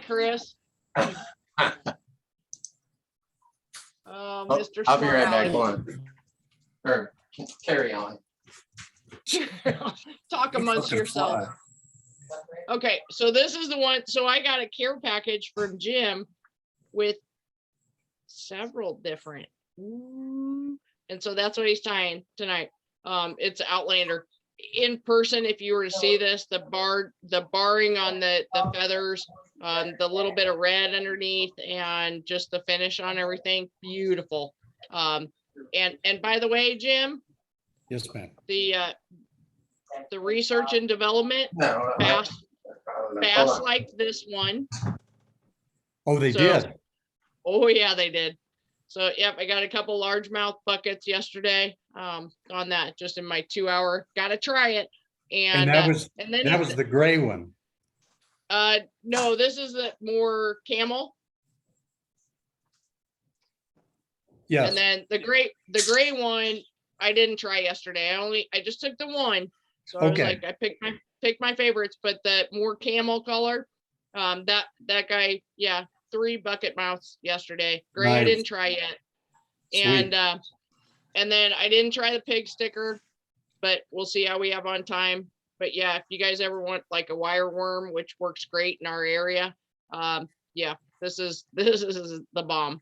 Chris. Mr. I'll be right back. Smart Or carry on. Talk amongst yourselves. Okay, so this is the one. So I got a care package from Jim with several different. And so that's what he's tying tonight. It's Outlander. In person, if you were to see this, the barring on the feathers, the little bit of red underneath, and just the finish on everything, beautiful. And by the way, Jim. Yes, ma'am. The research and development, Bass liked this one. Oh, they did. Oh yeah, they did. So yep, I got a couple largemouth buckets yesterday on that, just in my 2-hour. Gotta try it. And that was the gray one. No, this is the more camel. Yes. And then the gray one I didn't try yesterday. I just took the one. So I was like, I picked my favorites, but the more camel color, that guy, yeah, 3 bucket mouths yesterday. Gray, nice. I didn't try yet. Sweet. And then I didn't try the pig sticker, but we'll see how we have on time. But yeah, if you guys ever want like a wire worm, which works great in our area, yeah, this is the bomb.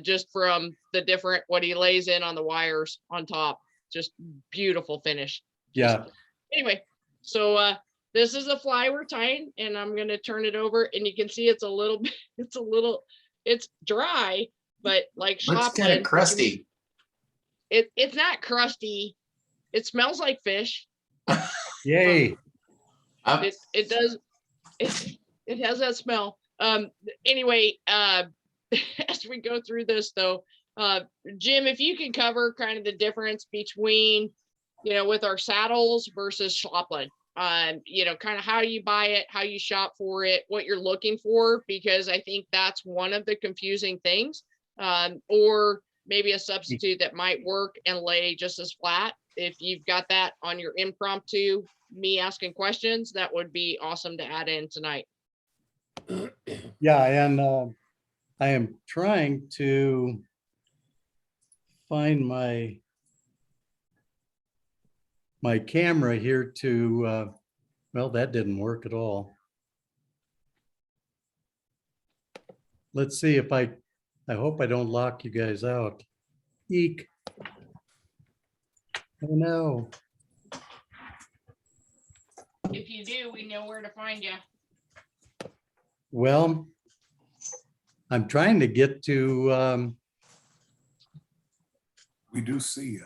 Just from the different, what he lays in on the wires on top, just beautiful finish. Yeah. Anyway, so this is the fly we're tying, and I'm gonna turn it over, and you can see it's dry, but like looks kind of crusty. It's not crusty. It smells like fish. Yay. It does. It has that smell. Anyway, as we go through this though, Jim, if you can cover kind of the difference between, with our saddles versus Schlapplin, kind of how you buy it, how you shop for it, what you're looking for, because I think that's one of the confusing things, or maybe a substitute that might work and lay just as flat. If you've got that on your impromptu, me asking questions, that would be awesome to add in tonight. Yeah, and I am trying to find my camera here to, well, that didn't work at all. Let's see if I hope I don't lock you guys out. Eek. Oh no. If you do, we know where to find you. Well, I'm trying to get to, we do see you.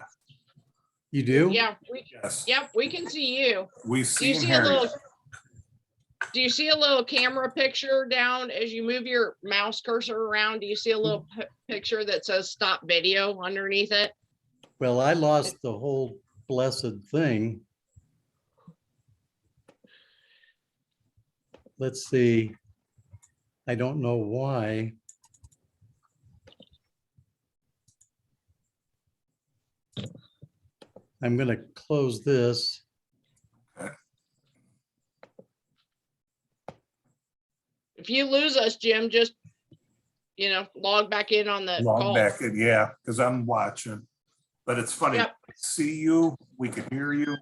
You do? Yeah. Yes. Yep, we can see you. We see you. Do you see a little camera picture down as you move your mouse cursor around? Do you see a little picture that says stop video underneath it? Well, I lost the whole blessed thing. Let's see. I don't know why. I'm going to close this. If you lose us, Jim, just, log back in on the Log call. back in, yeah, because I'm watching. But it's funny, Yep. See you, we can hear you.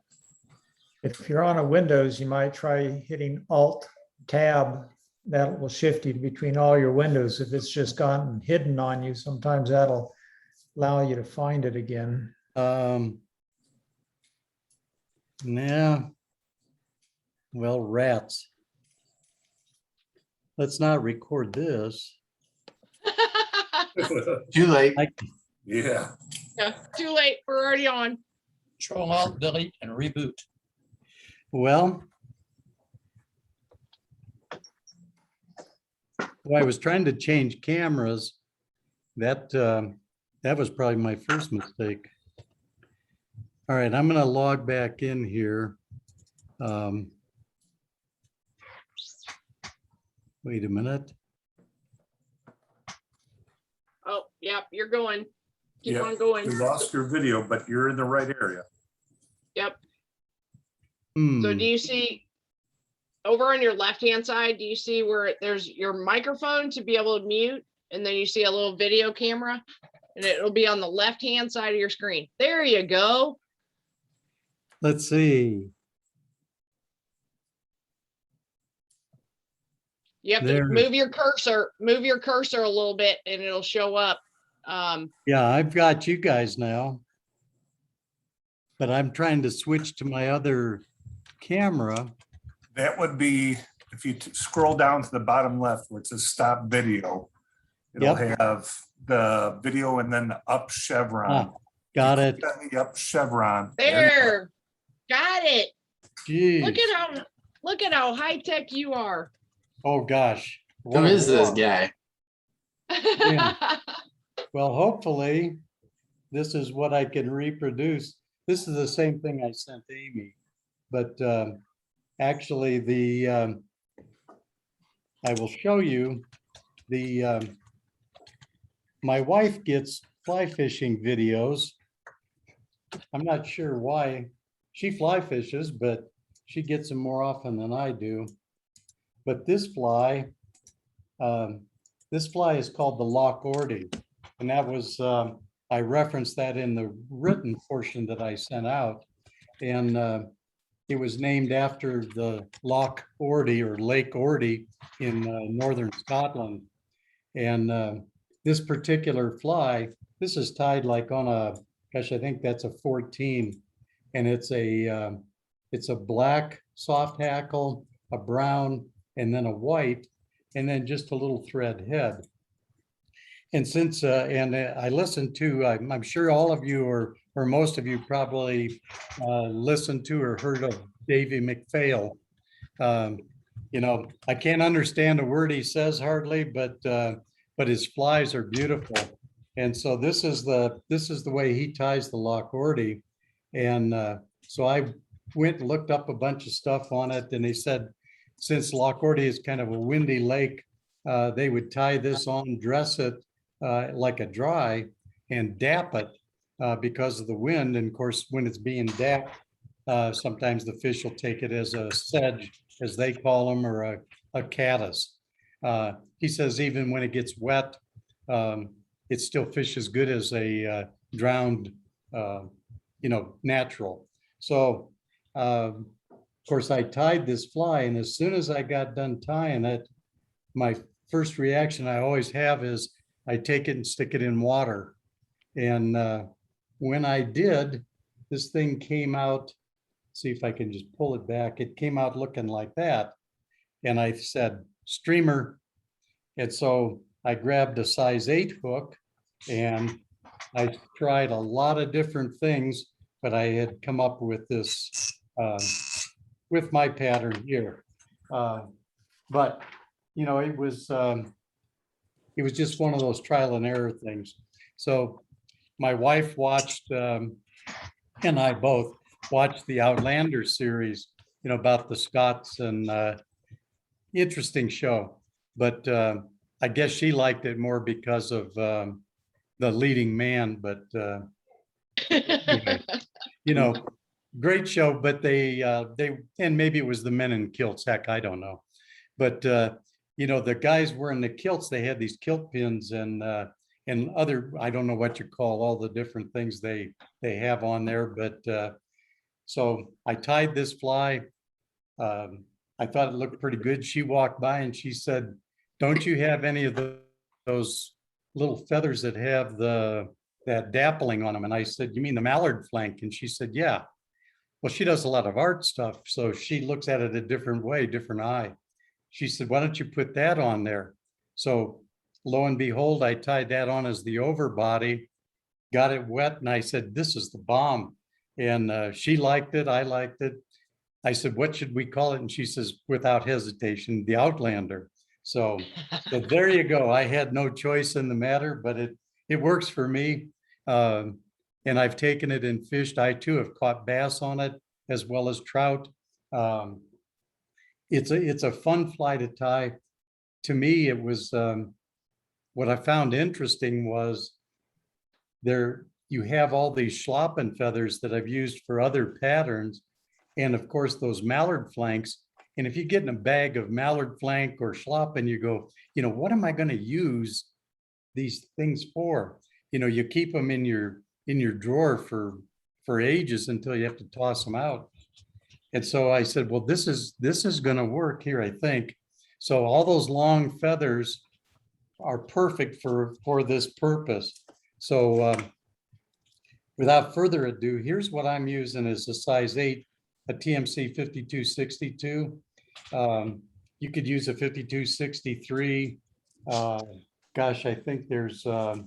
If you're on a Windows, you might try hitting Alt-Tab. That will shift you between all your windows. If it's just gotten hidden on you, sometimes that'll allow you to find it again. Yeah. Well, rats. Let's not record this. Too late. Yeah. Yeah, too late. We're already on. Control Alt Delete and reboot. Well, I was trying to change cameras. That was probably my first mistake. All right, I'm going to log back in here. Wait a minute. Oh, yep, you're going. Keep Yep. on going. You lost your video, but you're in the right area. Yep. Hmm. So do you see over on your left-hand side, do you see where there's your microphone to be able to mute? And then you see a little video camera and it'll be on the left-hand side of your screen. There you go. Let's see. You have There. to move your cursor a little bit and it'll show up. Yeah, I've got you guys now. But I'm trying to switch to my other camera. That would be, if you scroll down to the bottom left where it says stop video, it'll have the video and then the up chevron. Got You it. click on the up chevron. There, got it. Geez. Look at how high tech you are. Oh, gosh. Who is this guy? Yeah. Well, hopefully this is what I can reproduce. This is the same thing I sent Amy, but actually I will show you my wife gets fly fishing videos. I'm not sure why she fly fishes, but she gets them more often than I do. But this fly is called the Loch Orty. And that was, I referenced that in the written portion that I sent out. And it was named after the Loch Orty or Lake Orty in northern Scotland. And this particular fly, this is tied like on a, gosh, I think that's a 14. And it's a black soft hackle, a brown, and then a white, and then just a little thread head. And since, I listened to, I'm sure all of you or most of you probably listened to or heard of Davy McPhail. You know, I can't understand a word he says hardly, but his flies are beautiful. And so this is the way he ties the Loch Orty. And so I went and looked up a bunch of stuff on it, and they said, since Loch Orty is kind of a windy lake, they would tie this on, dress it like a dry, and dap it because of the wind. And of course, when it's being dapped, sometimes the fish will take it as a sedge, as they call them, or a caddis. He says even when it gets wet, it still fish as good as a drowned, natural. So, of course, I tied this fly, and as soon as I got done tying it, my first reaction I always have is I take it and stick it in water. And when I did, this thing came out, see if I can just pull it back. It came out looking like that. And I said, streamer. And so I grabbed a size 8 hook, and I tried a lot of different things, but I had come up with this, with my pattern here. But, you know, it was just one of those trial and error things. So my wife watched, and I both watched the Outlander series, you know, about the Scots, and interesting show. But I guess she liked it more because of the leading man. But anyway, you know, great show. But they and maybe it was the men in kilts. Heck, I don't know. But you know, the guys wearing the kilts, they had these kilt pins and other, I don't know what you call all the different things they have on there. But so I tied this fly. I thought it looked pretty good. She walked by and she said, "Don't you have any of those little feathers that have that dappling on them?" And I said, "You mean the mallard flank?" And she said, "Yeah." Well, she does a lot of art stuff, so she looks at it a different way, different eye. She said, "Why don't you put that on there?" So lo and behold, I tied that on as the overbody, got it wet, and I said, "This is the bomb." And she liked it, I liked it. I said, "What should we call it?" And she says, without hesitation, the Outlander. So there you go. I had no choice in the matter, but it works for me. And I've taken it and fished. I too have caught bass on it as well as trout. It's a fun fly to tie. To me, it was what I found interesting was there you have all these schlappen feathers that I've used for other patterns. And of course, those mallard flanks, And if you get in a bag of mallard flank or schlop and you go, what am I going to use these things for? You keep them in your drawer for ages until you have to toss them out. And so I said, well, this is going to work here, I think. So all those long feathers are perfect for this purpose. So without further ado, here's what I'm using is a size 8, a TMC 5262. You could use a 5263. Gosh, I think there's another,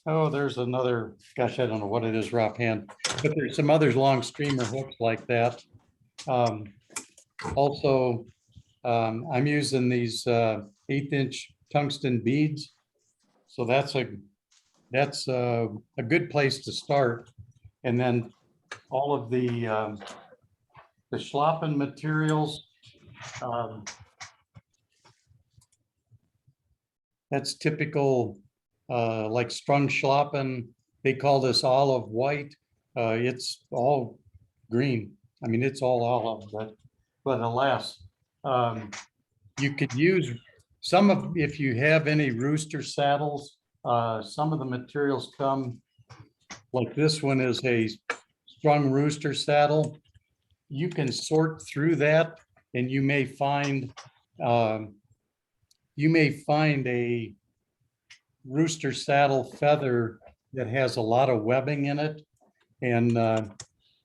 there's another, gosh, I don't know what it is offhand, but there's some other long streamer hooks like that. Also, I'm using these 1/8-inch tungsten beads. So that's a good place to start. And then all of the schlappen materials, that's typical, like strung schlappen. They call this olive white. It's all green. I mean, it's all olive, but alas, you could use some of, if you have any rooster saddles, some of the materials come, like this one is a strung rooster saddle. You can sort through that and you may find a rooster saddle feather that has a lot of webbing in it, and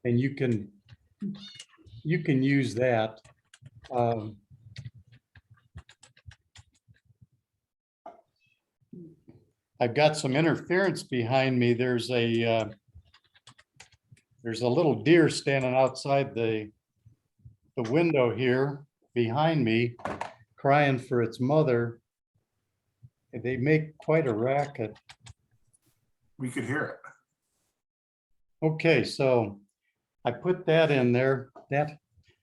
you can use that. I've got some interference behind me. There's a little deer standing outside the window here behind me, crying for its mother. They make quite a racket. We could hear it. Okay, so I put that in there, that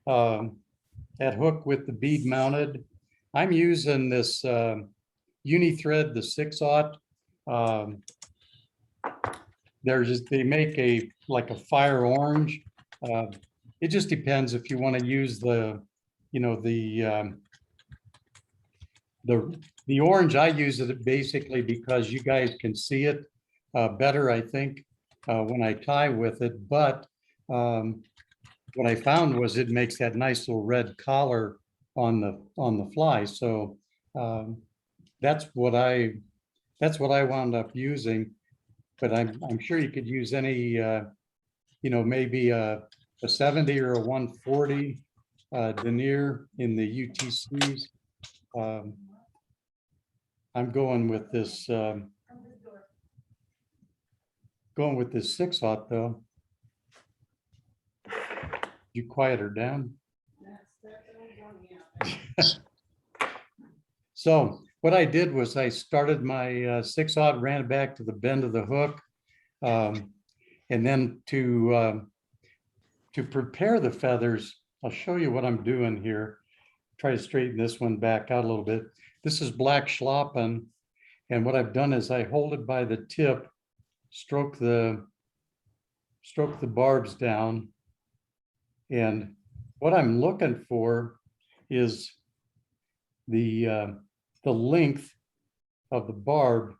hook with the bead mounted. I'm using this Uni-Thread, the 6/0. They make like a fire orange. It just depends if you want to use the orange. I use it basically because you guys can see it better, I think, when I tie with it. But what I found was it makes that nice little red collar on the fly. So that's what I wound up using. But I'm sure you could use any, maybe a 70 or a 140 denier in the UTCs. I'm going with this 6/0 though. You quiet her down. So what I did was I started my 6/0, ran it back to the bend of the hook, and then to prepare the feathers, I'll show you what I'm doing here. Try to straighten this one back out a little bit. This is black schlappen, and what I've done is I hold it by the tip, stroke the barbs down, and what I'm looking for is the length of the barb,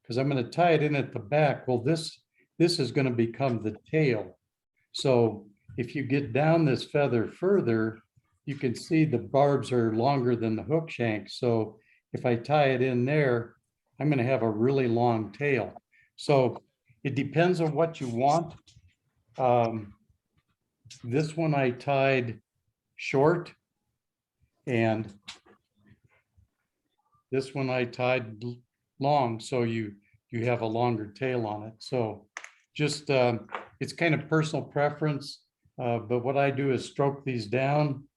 because I'm going to tie it in at the back. Well, this is going to become the tail. So if you get down this feather further, you can see the barbs are longer than the hook shank. So if I tie it in there, I'm going to have a really long tail. So it depends on what you want. This one I tied short, and this one I tied long, so you have a longer tail on it. So just it's kind of personal preference, but what I do is stroke these down,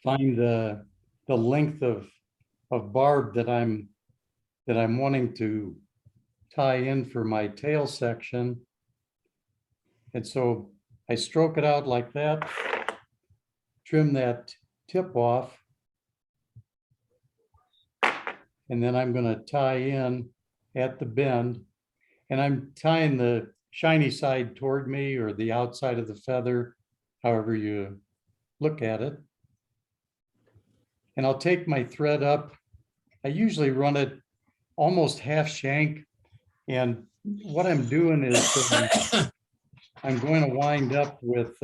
find the length of barb that I'm wanting to tie in for my tail section, and so I stroke it out like that, trim that tip off, and then I'm going to tie in at the bend, and I'm tying the shiny side toward me, or the outside of the feather, however you look at it. And I'll take my thread up. I usually run it almost half shank. And what I'm doing is I'm going to wind up with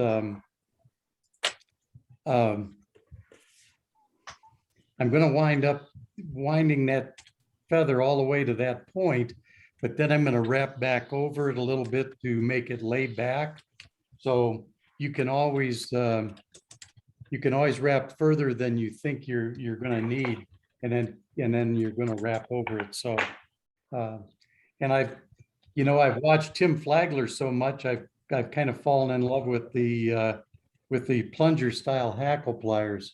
I'm going to wind up winding that feather all the way to that point, but then I'm going to wrap back over it a little bit to make it lay back. So you can always wrap further than you think you're going to need, and then you're going to wrap over it. So and I've watched Tim Flagler so much, I've kind of fallen in love with the plunger style hackle pliers.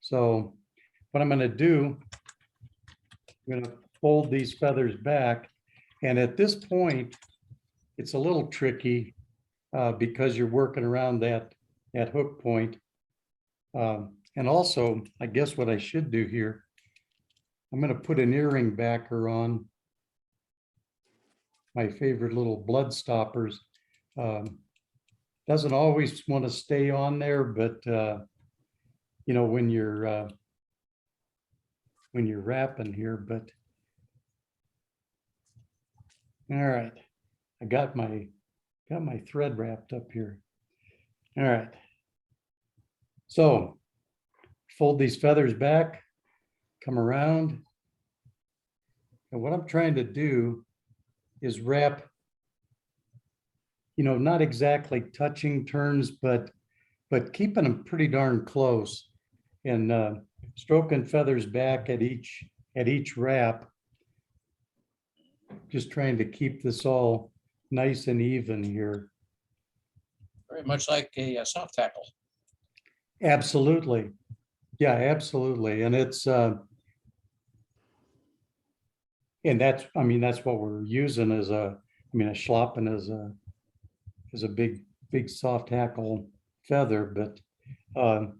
So what I'm going to do, I'm going to fold these feathers back. And at this point, it's a little tricky because you're working around that hook point. And also, I guess what I should do here, I'm going to put an earring backer on. My favorite little blood stoppers. Doesn't always want to stay on there, but when you're wrapping here, but all right, I got my thread wrapped up here. All right, so fold these feathers back, come around, and what I'm trying to do is wrap, not exactly touching turns, but keeping them pretty darn close, and stroking feathers back at each wrap, just trying to keep this all nice and even here. Very much like a soft tackle. Absolutely. Yeah, absolutely. And it's and that's what we're using as a schlappen is a big soft hackle feather, but I'm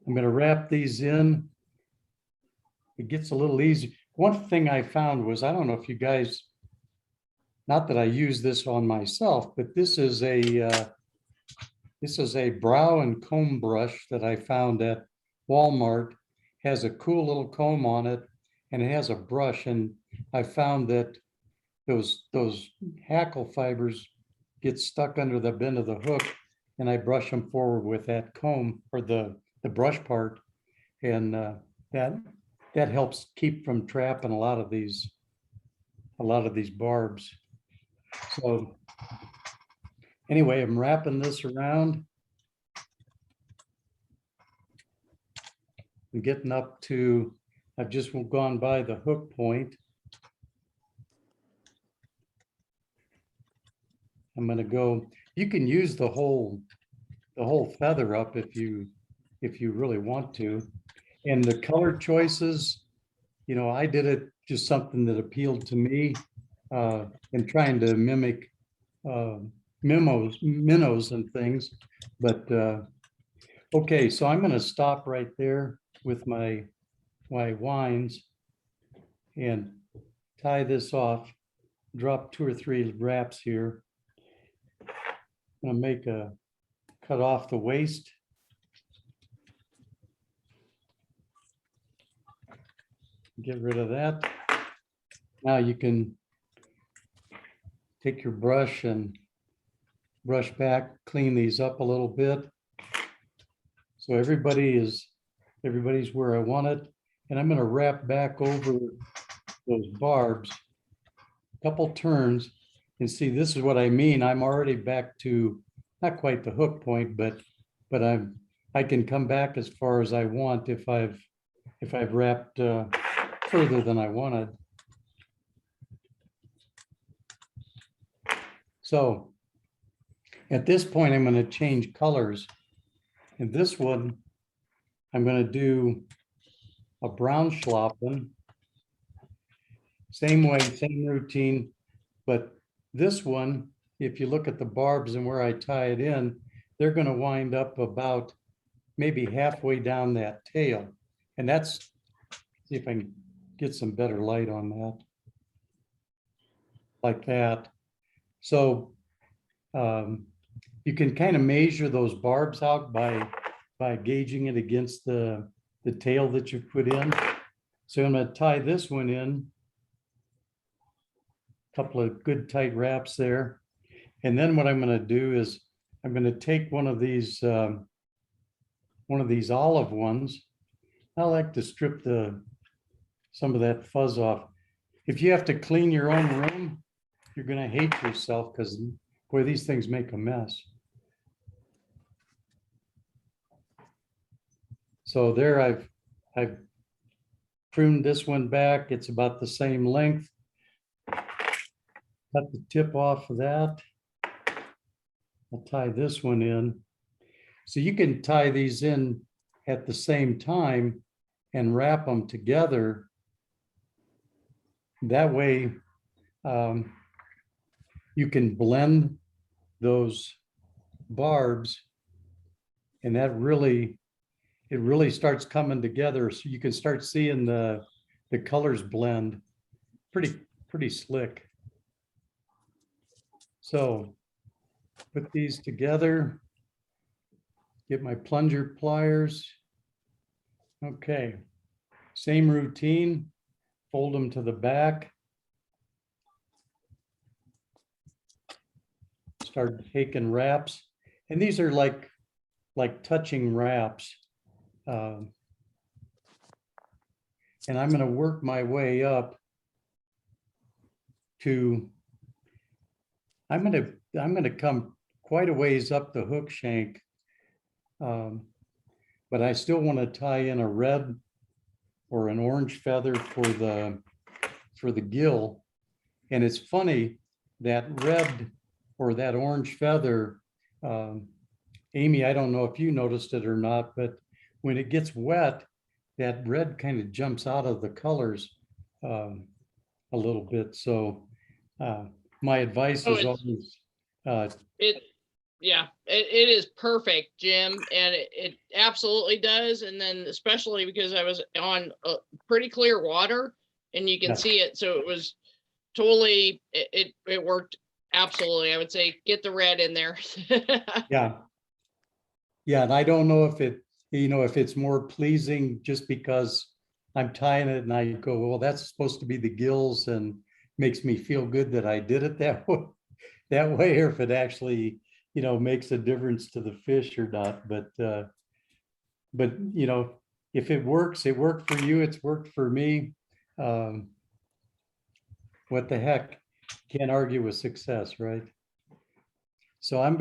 going to wrap these in. It gets a little easy. One thing I found was, I don't know if you guys, not that I use this on myself, but this is a brow and comb brush that I found at Walmart. Has a cool little comb on it, and it has a brush, and I found that those hackle fibers get stuck under the bend of the hook, and I brush them forward with that comb, or the brush part, and that helps keep from trapping a lot of these barbs. So anyway, I'm wrapping this around. I'm getting up to, I've just gone by the hook point. I'm going to go, you can use the whole feather up if you really want to. And the color choices, I did it just something that appealed to me, and trying to mimic minnows and things. But okay, so I'm going to stop right there with my winds and tie this off, drop 2 or 3 wraps here. I'm going to cut off the waist. Get rid of that. Now you can take your brush and brush back, clean these up a little bit. So everybody's where I want it. And I'm going to wrap back over those barbs a couple turns, and see, this is what I mean. I'm already back to not quite the hook point, but I can come back as far as I want if I've wrapped further than I wanted. So at this point, I'm going to change colors. In this one, I'm going to do a brown schlappen. Same way, same routine, but this one, if you look at the barbs and where I tie it in, they're going to wind up about maybe halfway down that tail. And that's, see if I can get some better light on that. Like that. So you can kind of measure those barbs out by gauging it against the tail that you put in. So I'm going to tie this one in. Couple of good tight wraps there. And then what I'm going to do is I'm going to take one of these olive ones. I like to strip some of that fuzz off. If you have to clean your own room, you're going to hate yourself because, boy, these things make a mess. So there I've pruned this one back. It's about the same length. Cut the tip off of that. I'll tie this one in. So you can tie these in at the same time and wrap them together. That way you can blend those barbs, and that really starts coming together. So you can start seeing the colors blend pretty slick. So put these together, get my plunger pliers. Okay, same routine, fold them to the back. Start taking wraps. And these are like touching wraps. And I'm going to work my way up to, I'm going to come quite a ways up the hook shank. But I still want to tie in a red or an orange feather for the gill. And it's funny that red or that orange feather, Amy, I don't know if you noticed it or not, but when it gets wet, that red kind of jumps out of the colors a little bit. So my advice is always it is perfect, Jim, and it absolutely does. And then especially because I was on pretty clear water and you can see it, so it was totally it worked absolutely. I would say get the red in there. yeah, and I don't know if if it's more pleasing just because I'm tying it and I go, well, that's supposed to be the gills and makes me feel good that I did it that way, or if it actually makes a difference to the fish or not. But if it works, it worked for you, it's worked for me. What the heck, can't argue with success, right? So I'm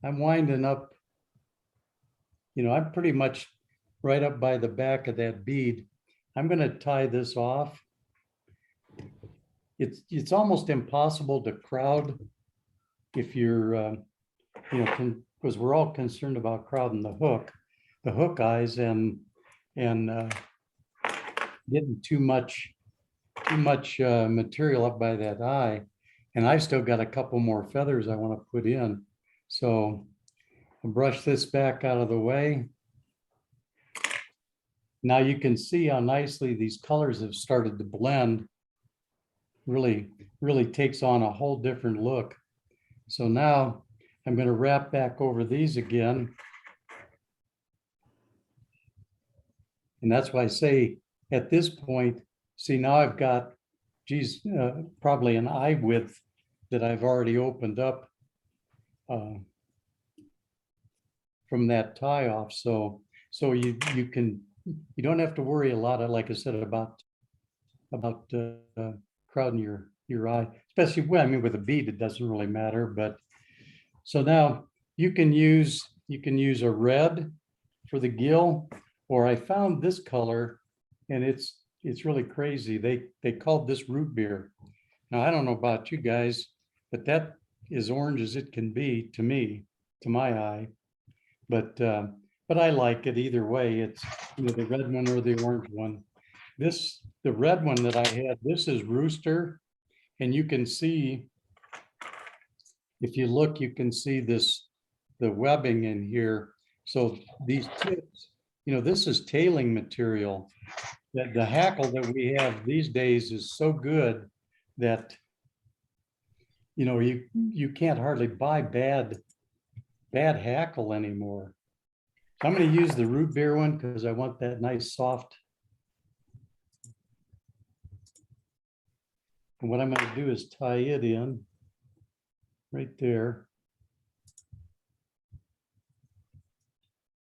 winding up, I'm pretty much right up by the back of that bead. I'm going to tie this off. It's almost impossible to crowd if you're because we're all concerned about crowding the hook eyes and getting too much material up by that eye. And I've still got a couple more feathers I want to put in. So I'll brush this back out of the way. Now you can see how nicely these colors have started to blend. Really takes on a whole different look. So now I'm going to wrap back over these again. And that's why I say at this point, see, now I've got, probably an eye width that I've already opened up from that tie off. So you don't have to worry a lot, like I said, about crowding your eye, especially with a bead, it doesn't really matter. But so now you can use a red for the gill, or I found this color and it's really crazy. They called this root beer. Now I don't know about you guys, but that is orange as it can be to me, to my eye. But I like it either way. It's the red one or the orange one. The red one that I had, this is rooster, and you can see, if you look, you can see the webbing in here. So these tips, this is tailing material. That the hackle that we have these days is so good that you can't hardly buy bad bad hackle anymore. So I'm going to use the root beer one because I want that nice soft. And what I'm going to do is tie it in right there.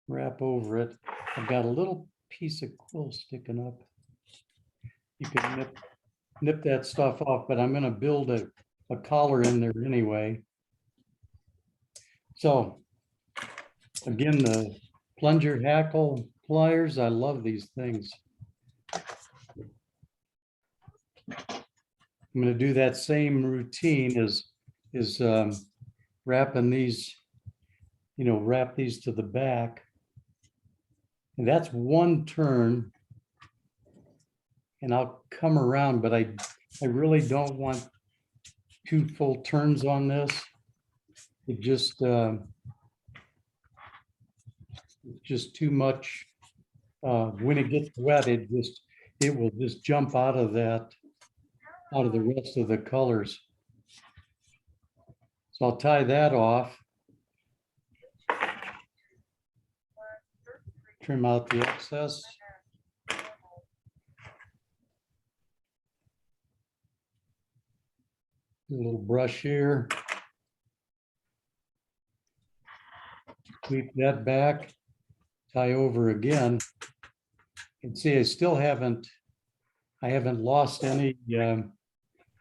Wrap over it. I've got a little piece of quill sticking up. You can nip that stuff off, but I'm going to build a collar in there anyway. So again, the plunger hackle pliers, I love these things. I'm going to do that same routine as wrapping these, wrap these to the back. And that's one turn. And I'll come around, but I really don't want 2 full turns on this. It just too much. When it gets wet, it will just jump out of the rest of the colors. So I'll tie that off. Trim out the excess. A little brush here. Sweep that back, tie over again. And see, I still haven't lost any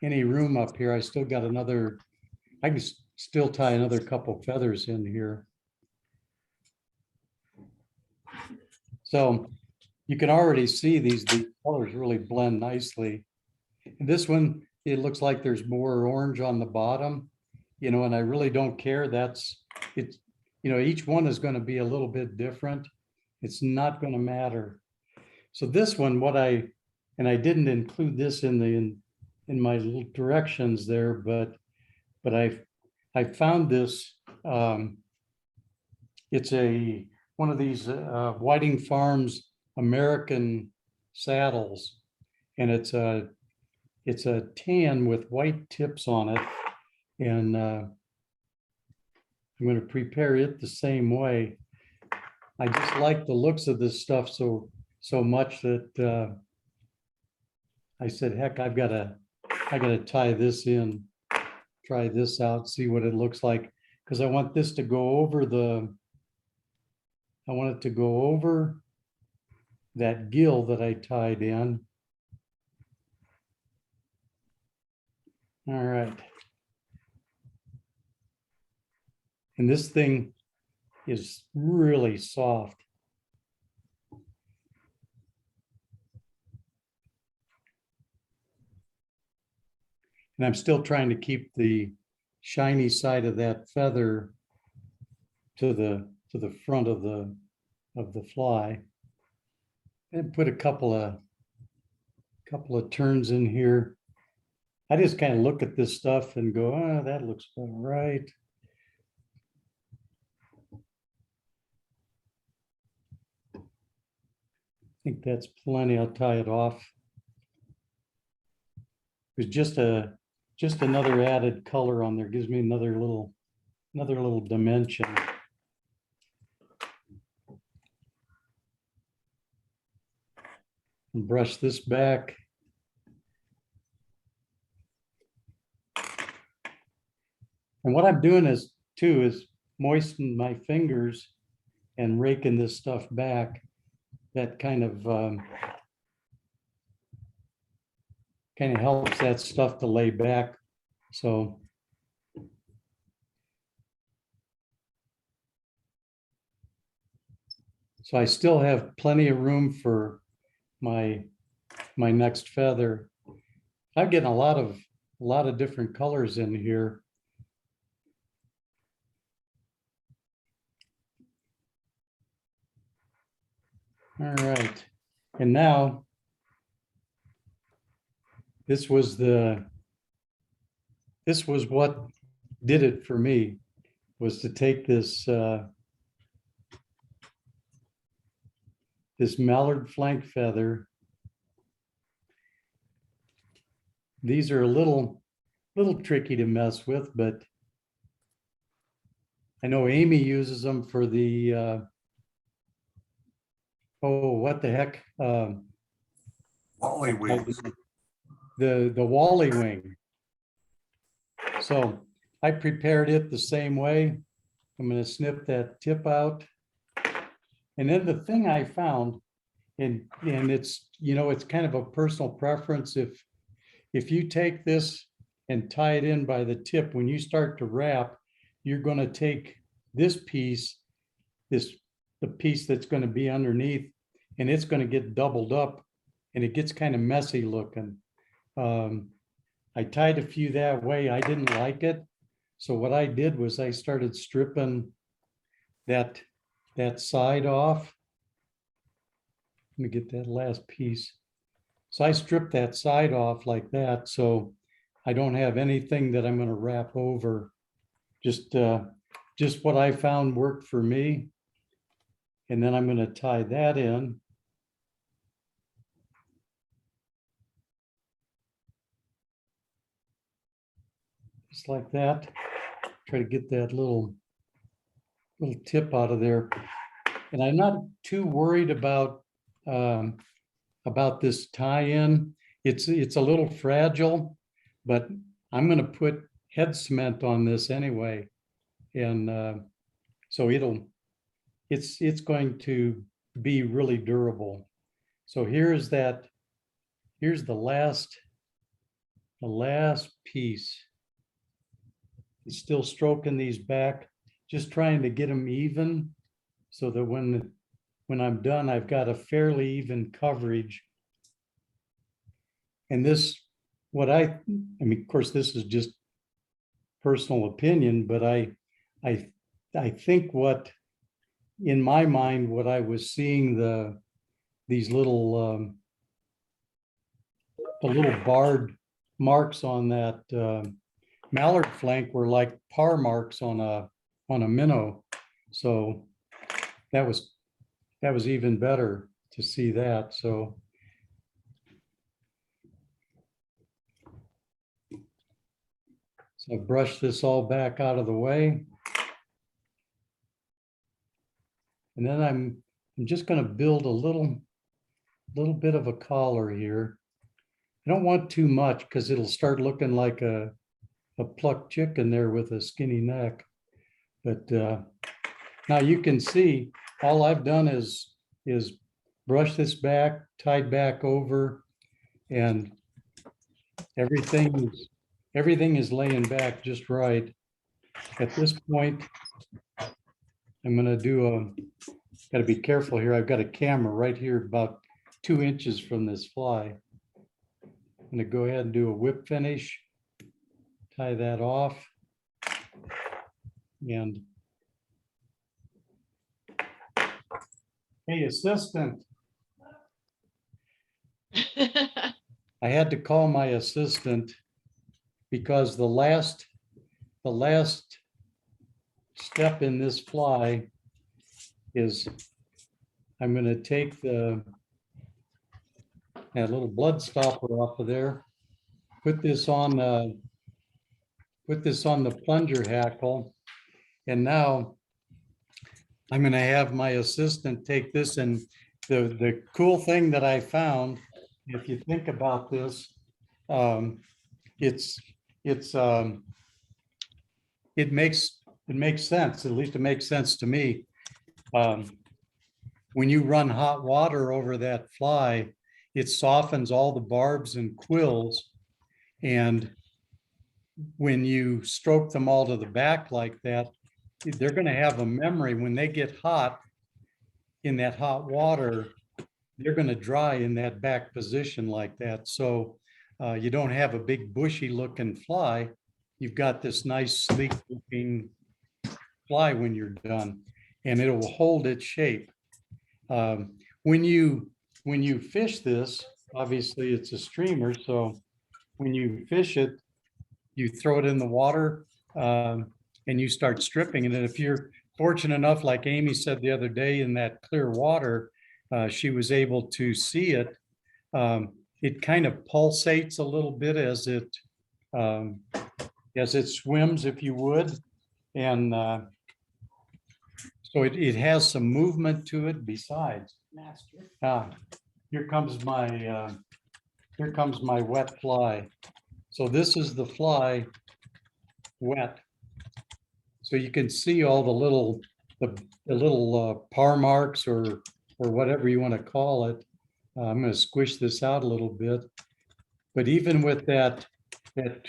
room up here. I still got another, I can still tie another couple feathers in here. So you can already see these colors really blend nicely. And this one, it looks like there's more orange on the bottom, and I really don't care. Each one is going to be a little bit different. It's not going to matter. So this one, and I didn't include this in my little directions there, but I found this. It's one of these Whiting Farms American saddles, and it's a tan with white tips on it, and I'm going to prepare it the same way. I just like the looks of this stuff so much that I said, heck, I gotta tie this in, try this out, see what it looks like, because I want this to go over I want it to go over that gill that I tied in. All right. And this thing is really soft. And I'm still trying to keep the shiny side of that feather to the front of the fly. And put a couple of turns in here. I just kind of look at this stuff and go, oh, that looks all right. I think that's plenty. I'll tie it off. It's just another added color on there. Gives me another little dimension. And brush this back. And what I'm doing is moisten my fingers and raking this stuff back. That kind of helps that stuff to lay back. So I still have plenty of room for my next feather. I'm getting a lot of different colors in here. All right, and now this was what did it for me, was to take this this mallard flank feather. These are a little tricky to mess with, but I know Amy uses them for the, oh, what the heck? Wally wings. The Wally wing. So I prepared it the same way. I'm going to snip that tip out. And then the thing I found, and it's, you know, it's kind of a personal preference. If you take this and tie it in by the tip, when you start to wrap, you're going to take this piece, the piece that's going to be underneath, and it's going to get doubled up, and it gets kind of messy looking. I tied a few that way. I didn't like it. So what I did was I started stripping that side off. Let me get that last piece. So I stripped that side off like that. So I don't have anything that I'm going to wrap over. Just what I found worked for me. And then I'm going to tie that in. Just like that. Try to get that little tip out of there. And I'm not too worried about this tie-in. It's a little fragile, but I'm going to put head cement on this anyway. And so it's going to be really durable. So here's the last piece. It's still stroking these back, just trying to get them even so that when I'm done, I've got a fairly even coverage. And this, I mean, of course, this is just personal opinion, but I think what, in my mind, what I was seeing, these little, the little barred marks on that mallard flank were like par marks on a minnow. So that was even better to see that. So I brushed this all back out of the way. And then I'm just going to build a little bit of a collar here. I don't want too much because it'll start looking like a plucked chicken there with a skinny neck. But now you can see all I've done is brush this back, tied back over, and everything is laying back just right. At this point, I'm going to do got to be careful here. I've got a camera right here about 2 inches from this fly. I'm going to go ahead and do a whip finish. Tie that off, and hey, assistant. I had to call my assistant because the last step in this fly is I'm going to take that little blood stopper off of there, put this on the plunger hackle, and now I'm going to have my assistant take this. And the cool thing that I found, if you think about this, it makes sense. At least it makes sense to me. When you run hot water over that fly, it softens all the barbs and quills, and when you stroke them all to the back like that, they're going to have a memory. When they get hot in that hot water, they're going to dry in that back position like that. So you don't have a big bushy looking fly. You've got this nice sleek looking fly when you're done, and it will hold its shape. When you fish this, obviously it's a streamer. So when you fish it, you throw it in the water and you start stripping. And then if you're fortunate enough, like Amy said the other day, in that clear water, she was able to see it. It kind of pulsates a little bit as it swims, if you would. And So it has some movement to it besides. Here comes my wet fly. So this is the fly wet. So you can see all the little par marks or whatever you want to call it. I'm going to squish this out a little bit. But even with that one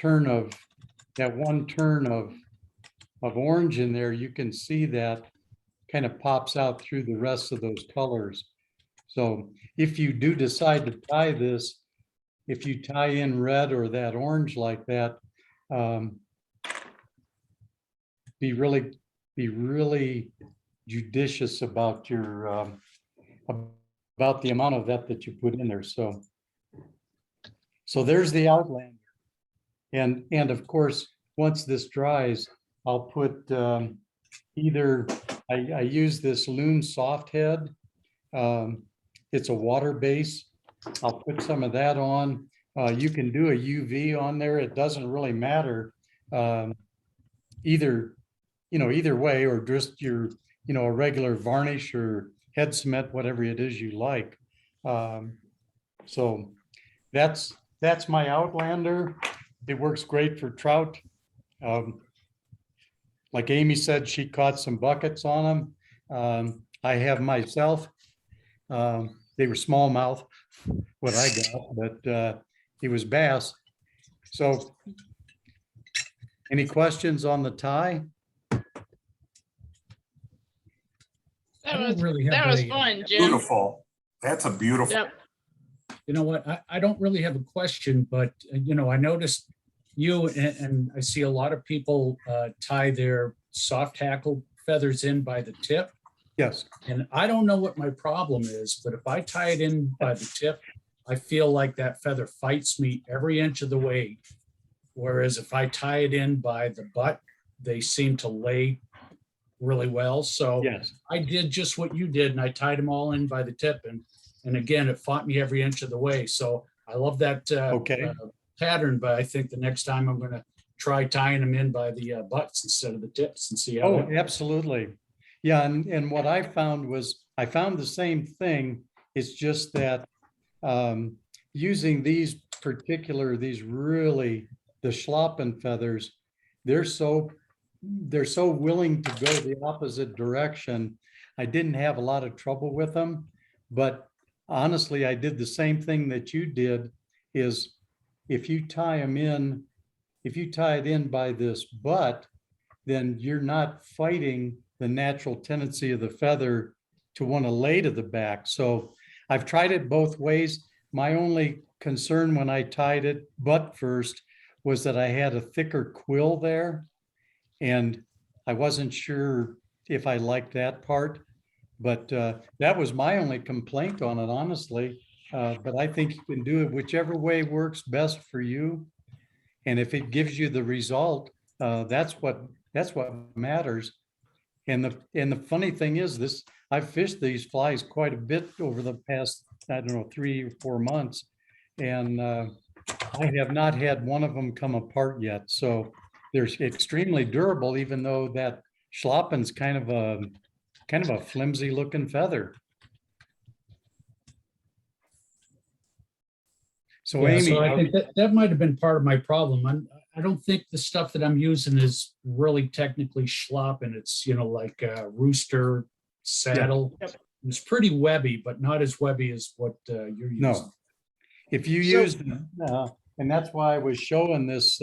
turn of orange in there, you can see that kind of pops out through the rest of those colors. So if you do decide to tie this, if you tie in red or that orange like that, be really judicious about your about the amount of that you put in there. So there's the Outlander, and of course, once this dries, I'll put either I use this Loon Soft Head. It's a water base. I'll put some of that on. You can do a UV on there. It doesn't really matter either way, or just your, a regular varnish or head cement, whatever it is you like. So that's my Outlander. It works great for trout. Like Amy said, she caught some buckets on them. I have myself. They were smallmouth, what I got, but it was bass. So any questions on the tie? That was fun, Jim. Beautiful. That's a beautiful. Yep. You know what? I don't really have a question, but I noticed you and I see a lot of people tie their soft hackle feathers in by the tip. Yes. And I don't know what my problem is, but if I tie it in by the tip, I feel like that feather fights me every inch of the way. Whereas if I tie it in by the butt, they seem to lay really well. So Yes. I did just what you did, and I tied them all in by the tip. And again, it fought me every inch of the way. So I love that pattern, but I think the next time I'm going to try tying them in by the butts instead of the tips and see how. Oh, absolutely. Yeah. And what I found was the same thing. It's just that using these really, the Schlappen feathers, they're so willing to go the opposite direction. I didn't have a lot of trouble with them, but honestly, I did the same thing that you did. Is if you tie it in by this butt, then you're not fighting the natural tendency of the feather to want to lay to the back. So I've tried it both ways. My only concern when I tied it butt first was that I had a thicker quill there, and I wasn't sure if I liked that part, but that was my only complaint on it, honestly. But I think you can do it whichever way works best for you. And if it gives you the result, that's what matters. And the funny thing is, I've fished these flies quite a bit over the past, 3 or 4 months, and I have not had one of them come apart yet. So they're extremely durable, even though that Schlappen's kind of a flimsy looking feather. So Yeah, Amy, so I think that might have been part of my problem. I don't think the stuff that I'm using is really technically Schlappen. It's, like a rooster saddle. Yep. It's pretty webby, but not as webby as what you're using. no, if you use, and that's why I was showing this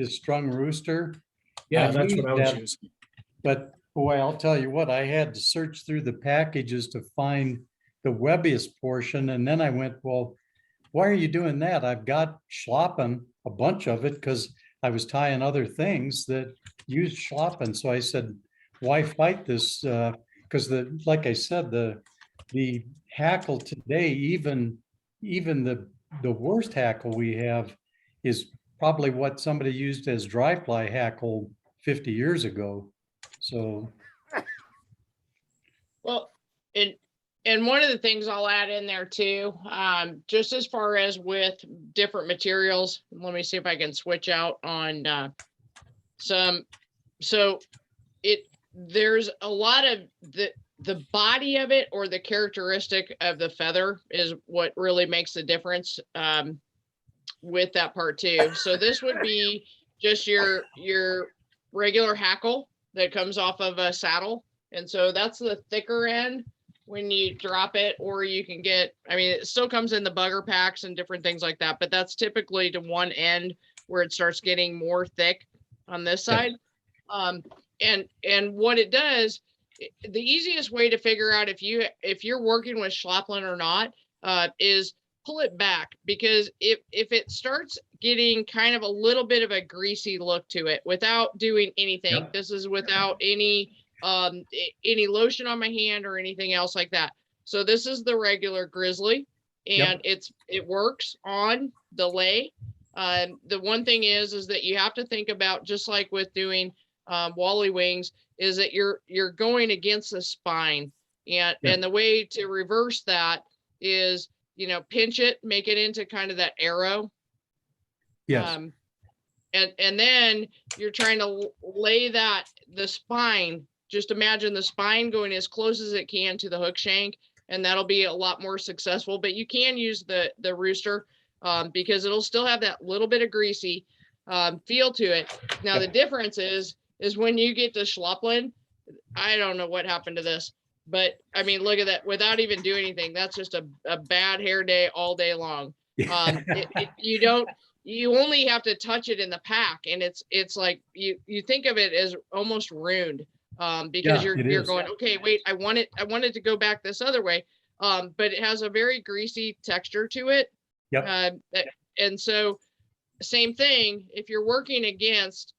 strung rooster. Yeah, I that's used what I was that, using. But boy, I'll tell you what, I had to search through the packages to find the webbiest portion. And then I went, well, why are you doing that? I've got Schlappen, a bunch of it, because I was tying other things that used Schlappen. So I said, why fight this? Because like I said, the hackle today, even the worst hackle we have is probably what somebody used as dry fly hackle 50 years ago. So. Well, and one of the things I'll add in there too, just as far as with different materials, let me see if I can switch out on some. So there's a lot of the body of it, or the characteristic of the feather, is what really makes the difference with that part too. So this would be just your regular hackle that comes off of a saddle. And so that's the thicker end when you drop it, or you can get, I mean, it still comes in the bugger packs and different things like that, but that's typically to one end where it starts getting more thick on this side. And what it does, the easiest way to figure out if you're working with Schlappland or not, is pull it back, because if it starts getting kind of a little bit of a greasy look to it without doing anything, this is without any lotion on my hand or anything else like that. So this is the regular grizzly, and it works on the lay. The one thing is that you have to think about, just like with doing wally wings, is that you're going against the spine, and the way to reverse that is, pinch it, make it into kind of that arrow. Yes. And then you're trying to lay the spine. Just imagine the spine going as close as it can to the hook shank, and that'll be a lot more successful. But you can use the rooster because it'll still have that little bit of greasy feel to it. Now the difference is when you get to Schlappland, I don't know what happened to this, but I mean, look at that. Without even doing anything, that's just a bad hair day all day long. You only have to touch it in the pack, and it's like you think of it as almost ruined. Because you're going, okay, wait, I want it to go back this other way. But it has a very greasy texture to it. And so same thing, if you're working against,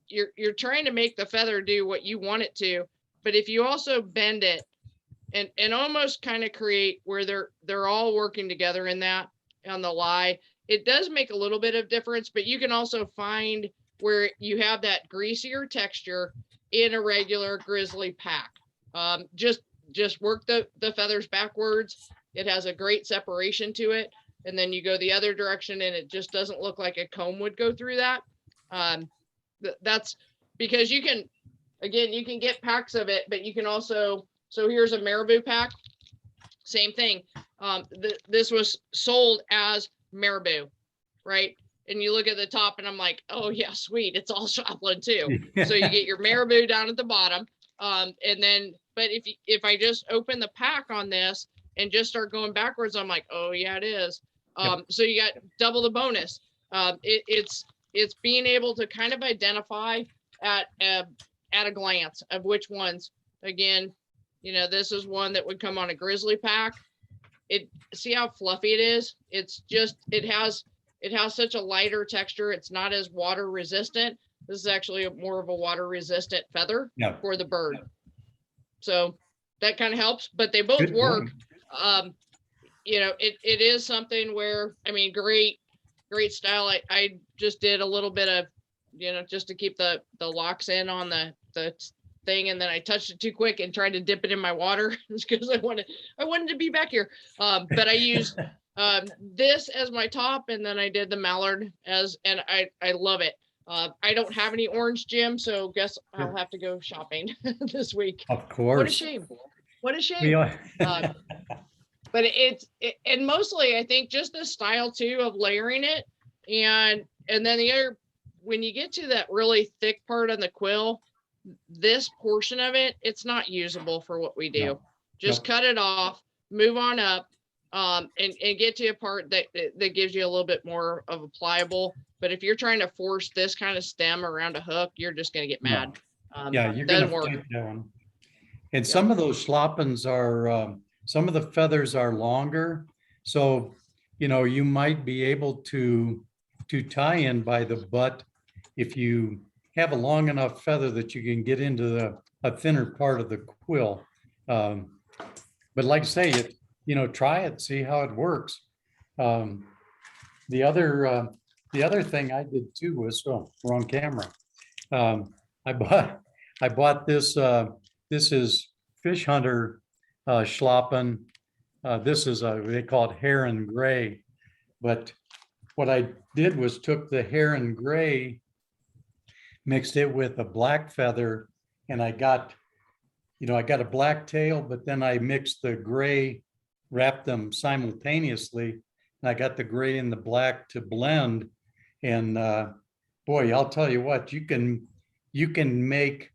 you're trying to make the feather do what you want it to, but if you also bend it and almost kind of create where they're all working together in that on the lie, it does make a little bit of difference, but you can also find where you have that greasier texture in a regular grizzly pack. Just work the feathers backwards. It has a great separation to it. And then you go the other direction and it just doesn't look like a comb would go through that. That's because you can get packs of it, but you can also, so here's a marabou pack, same thing. This was sold as marabou, right? And you look at the top and I'm like, oh yeah, sweet. It's all Schlappland too. So you get your marabou down at the bottom. And then, but if I just open the pack on this and just start going backwards, I'm like, oh yeah, it is. So you got double the bonus. It's being able to kind of identify at a glance of which ones. Again, this is one that would come on a grizzly pack. See how fluffy it is? It has such a lighter texture. It's not as water resistant. This is actually more of a water resistant feather for the bird. So that kind of helps, but they both work. It is something where, I mean, great style. I just did a little bit of, just to keep the locks in on the thing, and then I touched it too quick and tried to dip it in my water because I wanted to be back here. But I used this as my top, and then I did the mallard and I love it. I don't have any orange, Jim, so guess I'll have to go shopping this week. Of course. What a shame. But and mostly I think just the style too of layering it, and then the other, when you get to that really thick part on the quill, this portion of it, it's not usable for what we do. Just cut it off, move on up, and get to a part that gives you a little bit more of a pliable. But if you're trying to force this kind of stem around a hook, you're just going to get mad. You're going to fight that one. And some of those Schlappens are, some of the feathers are longer. So, you might be able to tie in by the butt if you have a long enough feather that you can get into a thinner part of the quill. But like I say, try it, see how it works. The other thing I did too was, we're on camera. I bought this. This is Fish Hunter Schlappen. This is they call it heron gray. But what I did was took the heron gray, mixed it with a black feather, and I got I got a black tail, but then I mixed the gray, wrapped them simultaneously. And I got the gray and the black to blend. And boy, I'll tell you what, you can make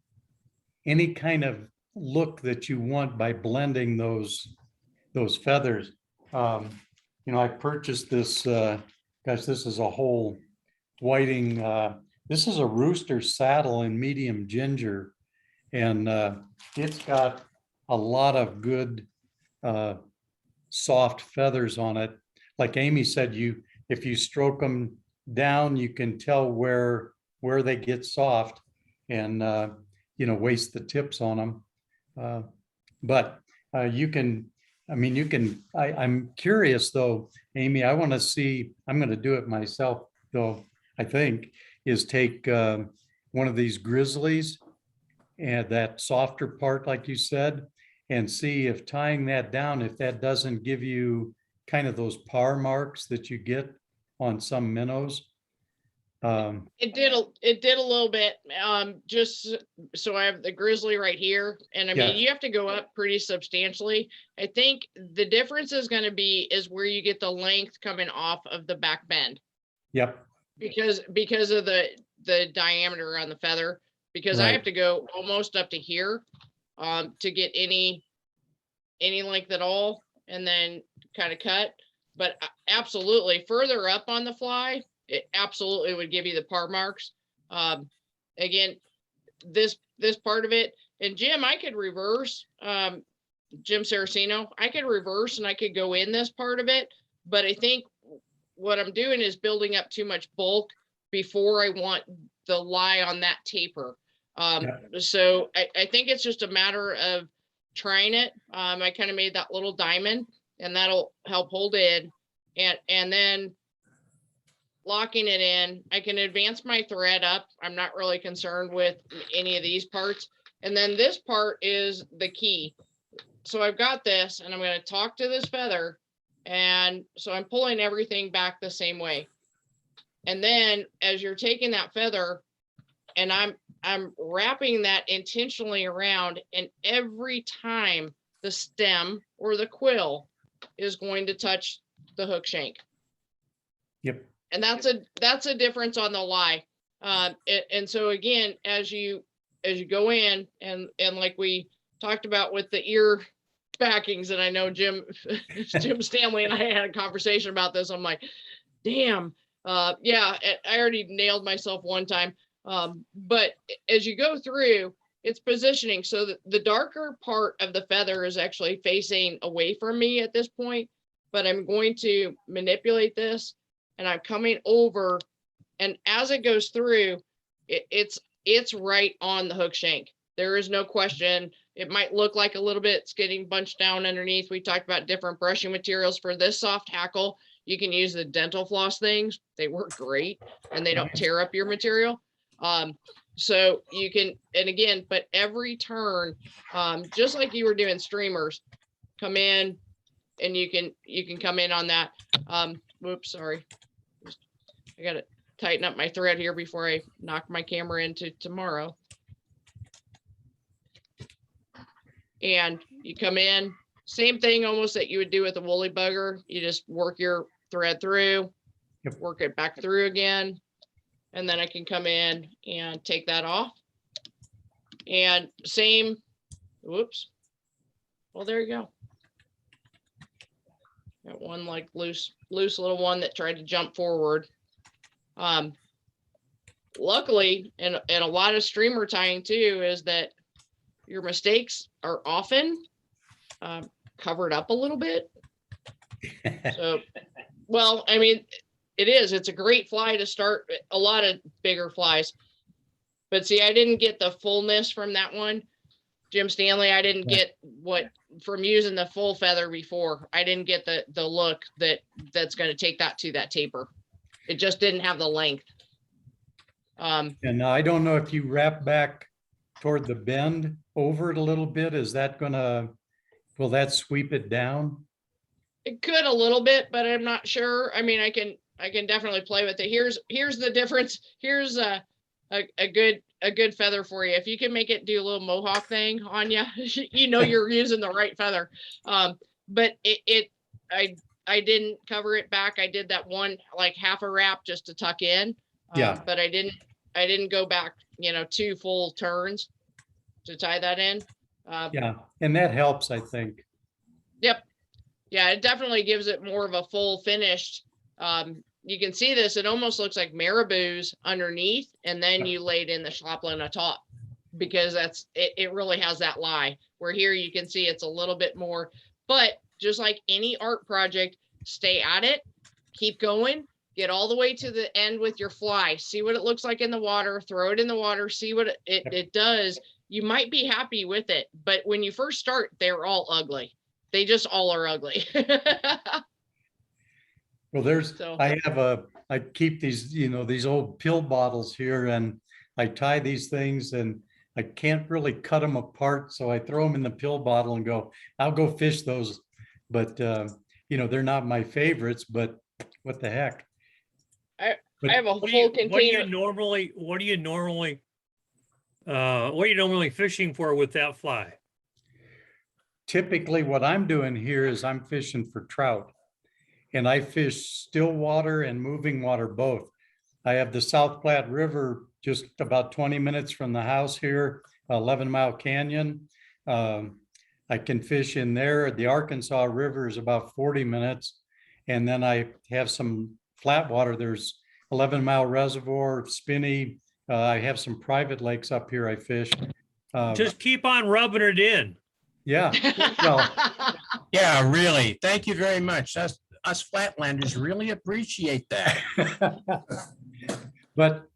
any kind of look that you want by blending those feathers. I purchased this, gosh, this is a whole whiting, this is a rooster saddle in medium ginger. And it's got a lot of good soft feathers on it. Like Amy said, if you stroke them down, you can tell where they get soft and waste the tips on them. But I'm curious though, Amy, I want to see, I'm going to do it myself though, I think, is take one of these grizzlies and that softer part, like you said, and see if tying that down, if that doesn't give you kind of those par marks that you get on some minnows. It did a little bit. Just so I have the grizzly right here, and I mean, you have to go up pretty substantially. I think the difference is going to be where you get the length coming off of the back bend. Yep. Because of the diameter on the feather. Because I have to go almost up to here to get any length at all, and then kind of cut. But absolutely, further up on the fly, it absolutely would give you the par marks. Again, this part of it, and Jim, I could reverse, Jim Saraceno, I could reverse and I could go in this part of it, but I think what I'm doing is building up too much bulk before I want the lie on that taper. So I think it's just a matter of trying it. I kind of made that little diamond, and that'll help hold in, and then locking it in. I can advance my thread up. I'm not really concerned with any of these parts. And then this part is the key. So I've got this, and I'm going to talk to this feather. And so I'm pulling everything back the same way. And then as you're taking that feather, and I'm wrapping that intentionally around, and every time the stem or the quill is going to touch the hook shank. Yep. And that's a difference on the lie. And so again, as you go in, and like we talked about with the ear backings, and I know Jim Stanley and I had a conversation about this. I'm like, damn, yeah, I already nailed myself one time. But as you go through, it's positioning. So the darker part of the feather is actually facing away from me at this point, but I'm going to manipulate this, and I'm coming over, and as it goes through, it's right on the hook shank. There is no question. It might look like a little bit it's getting bunched down underneath. We talked about different brushing materials for this soft hackle. You can use the dental floss things. They work great, and they don't tear up your material. So you can, and again, but every turn, just like you were doing streamers, come in, and you can come in on that. Whoops, sorry. I got to tighten up my thread here before I knock my camera into tomorrow. And you come in, same thing almost that you would do with a woolly bugger. You just work your thread through, work it back through again. And then I can come in and take that off. And same, whoops. Well, there you go. Got one like loose little one that tried to jump forward. Luckily, and a lot of streamer tying too, is that your mistakes are often covered up a little bit. So, well, I mean, it's a great fly to start a lot of bigger flies. But see, I didn't get the fullness from that one. Jim Stanley, I didn't get what from using the full feather before. I didn't get the look that's going to take that to that taper. It just didn't have the length. And I don't know if you wrap back toward the bend over it a little bit, will that sweep it down? It could a little bit, but I'm not sure. I mean, I can definitely play with it. Here's the difference. Here's a good a good feather for you. If you can make it do a little mohawk thing on you, you know you're using the right feather. But I didn't cover it back. I did that one like half a wrap just to tuck in. Yeah. But I didn't go back, 2 full turns to tie that in. Yeah, and that helps, I think. Yep. Yeah, it definitely gives it more of a full finished. You can see this, it almost looks like marabou's underneath, and then you laid in the schlapplein atop, because it really has that lie, where here you can see it's a little bit more, but just like any art project, stay at it, keep going, get all the way to the end with your fly, see what it looks like in the water, throw it in the water, see what it does. You might be happy with it, but when you first start, they're all ugly. They just all are ugly. Well, I keep these, these old pill bottles here, and I tie these things, and I can't really cut them apart. So I throw them in the pill bottle and go, I'll go fish those. But, they're not my favorites, but what the heck? I have a full container. What are you normally fishing for with that fly? Typically what I'm doing here is I'm fishing for trout, and I fish still water and moving water both. I have the South Platte River just about 20 minutes from the house here, 11 Mile Canyon. I can fish in there. The Arkansas River is about 40 minutes. And then I have some flat water. There's 11 Mile Reservoir, Spinney. I have some private lakes up here I fish. Just keep on rubbing it in. Yeah. Well, Yeah, really. Thank you very much. Us Flatlanders really appreciate that. but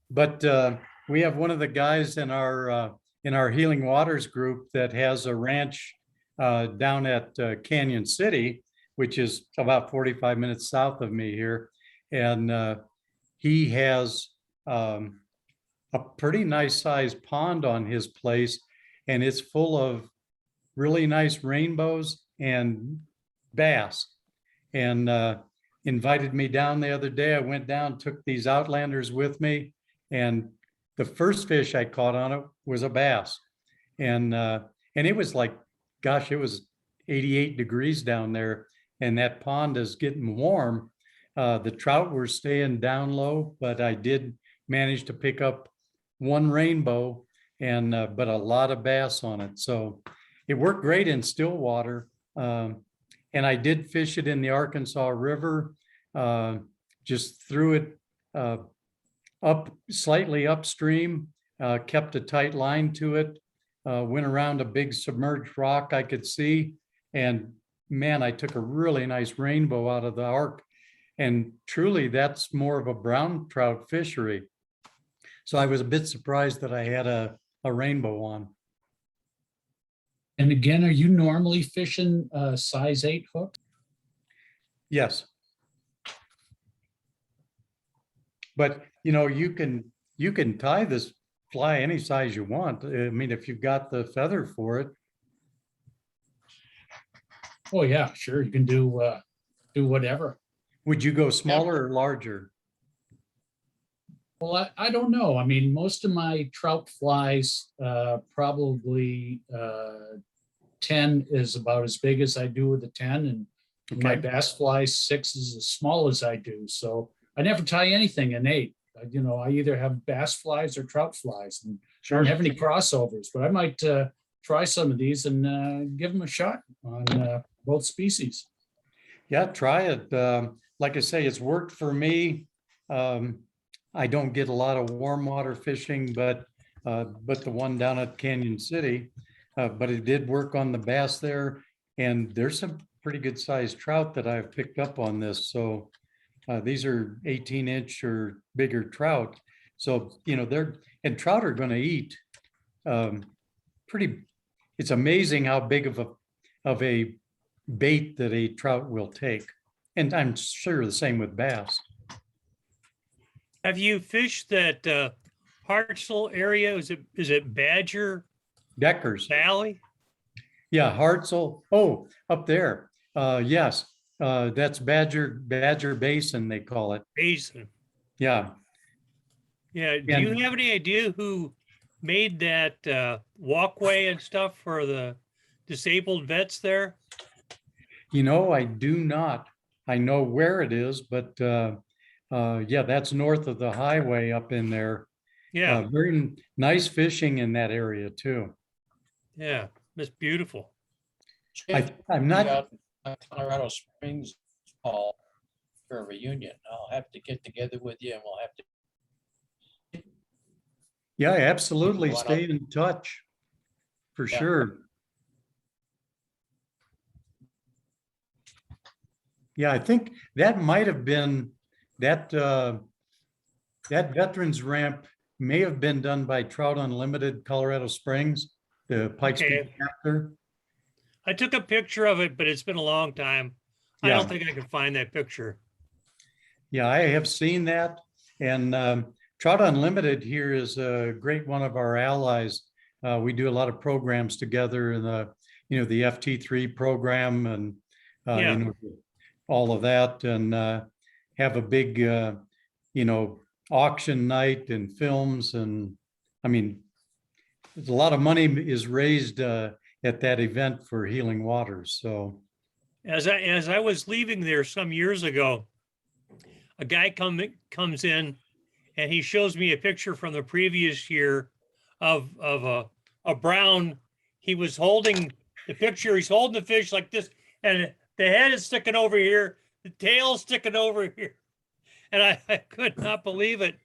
we have one of the guys in our Healing Waters group that has a ranch down at Canyon City, which is about 45 minutes south of me here. And he has a pretty nice sized pond on his place, and it's full of really nice rainbows and bass. And invited me down the other day. I went down, took these Outlanders with me, and the first fish I caught on it was a bass. And it was like, gosh, it was 88 degrees down there, and that pond is getting warm. The trout were staying down low, but I did manage to pick up one rainbow, and but a lot of bass on it. So it worked great in still water. And I did fish it in the Arkansas River, just threw it up slightly upstream, kept a tight line to it, went around a big submerged rock I could see. And man, I took a really nice rainbow out of the ark. And truly, that's more of a brown trout fishery. So I was a bit surprised that I had a rainbow on. And again, are you normally fishing size 8 hook? Yes. But you can tie this fly any size you want. I mean, if you've got the feather for it. Oh yeah, sure. You can do whatever. Would you go smaller or larger? Well, I don't know. I mean, most of my trout flies, probably 10 is about as big as I do with a 10, and my bass fly 6 is as small as I do. So I never tie anything in 8. I either have bass flies or trout flies, and I don't have any crossovers. But I might try some of these and give them a shot on both species. Yeah, try it. Like I say, it's worked for me. I don't get a lot of warm water fishing, but the one down at Canyon City, but it did work on the bass there. And there's some pretty good sized trout that I've picked up on this. So these are 18-inch or bigger trout. So, and trout are going to eat it's amazing how big of a bait that a trout will take. And I'm sure the same with bass. Have you fished that Hartselle area? Is it Badger Deckers Valley? Yeah, Hartselle. Oh, up there. Yes, that's Badger Basin, they call it. Basin. Yeah. Yeah. Do you have any idea who made that walkway and stuff for the disabled vets there? You know, I do not. I know where it is, but yeah, that's north of the highway up in there. Yeah, Very nice fishing in that area too. yeah, it's beautiful. I'm not, Colorado Springs fall for a reunion. I'll have to get together with you and we'll have to. yeah, absolutely. Why not? Stay in touch for Yeah. sure. Yeah, I think that might have been that that veterans ramp may have been done by Trout Unlimited Colorado Springs, the Pikes Peak Okay. chapter. I took a picture of it, but it's been a long time. I Yeah. don't think I can find that picture. Yeah, I have seen that. And Trout Unlimited here is a great one of our allies. We do a lot of programs together in the, the FT3 program and, Yeah. all of that, and have a big, auction night and films. And I mean, there's a lot of money is raised at that event for Healing Waters. So As I was leaving there some years ago, a guy comes in and he shows me a picture from the previous year of a brown. He was holding the picture. He's holding the fish like this, and the head is sticking over here, the tail sticking over here, and I could not believe it.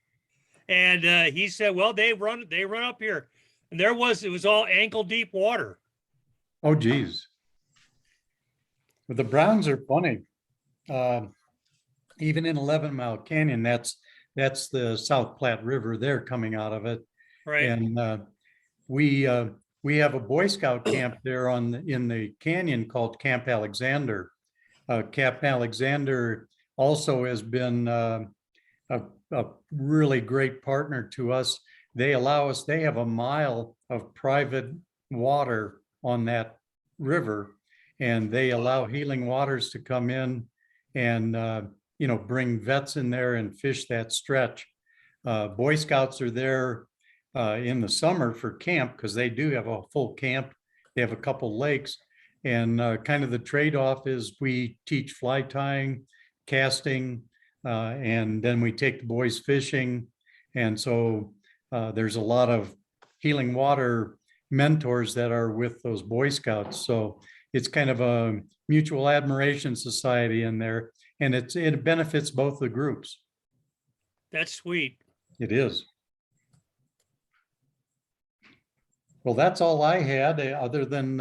And he said, "Well, they run up here, and it was all ankle deep water." oh, geez. But the Browns are funny. Even in 11 Mile Canyon, that's the South Platte River there coming out of it. Right. And we have a Boy Scout camp there in the canyon called Camp Alexander. Camp Alexander also has been a really great partner to us. They have a mile of private water on that river, and they allow Healing Waters to come in and bring vets in there and fish that stretch. Boy Scouts are there in the summer for camp because they do have a full camp. They have a couple lakes, and kind of the trade-off is we teach fly tying, casting, and then we take the boys fishing. And so there's a lot of Healing Water mentors that are with those Boy Scouts. So it's kind of a mutual admiration society in there, and it benefits both the groups. That's sweet. It is. Well, that's all I had, other than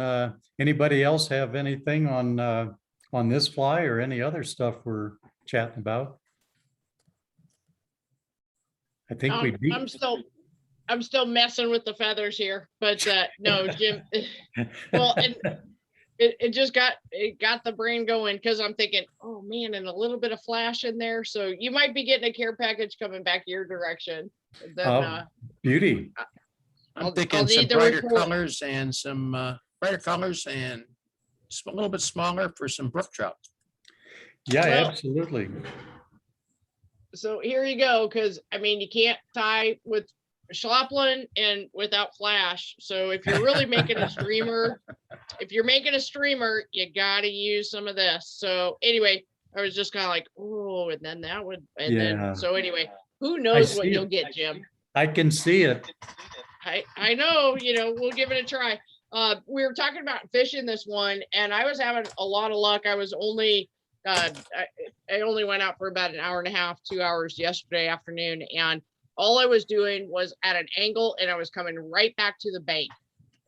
anybody else have anything on this fly or any other stuff we're chatting about? I think we beat. I'm still messing with the feathers here, but no, Jim. Well, and it just got the brain going, because I'm thinking, oh man, and a little bit of flash in there, so you might be getting a care package coming back your direction. Then, beauty. I'm thinking some brighter colors and some brighter colors and a little bit smaller for some brook trout. Yeah, well, absolutely. So here you go, because I mean, you can't tie with Schlapplin and without flash. So if you're really making a streamer, you got to use some of this. So anyway, I was just kind of like, oh, and then that would, and then, so anyway, who knows what you'll get, Jim? I can see it. I know, we'll give it a try. We were talking about fishing this one, and I was having a lot of luck. I was only, I only went out for about an hour and a half, 2 hours yesterday afternoon, and all I was doing was at an angle, and I was coming right back to the bank.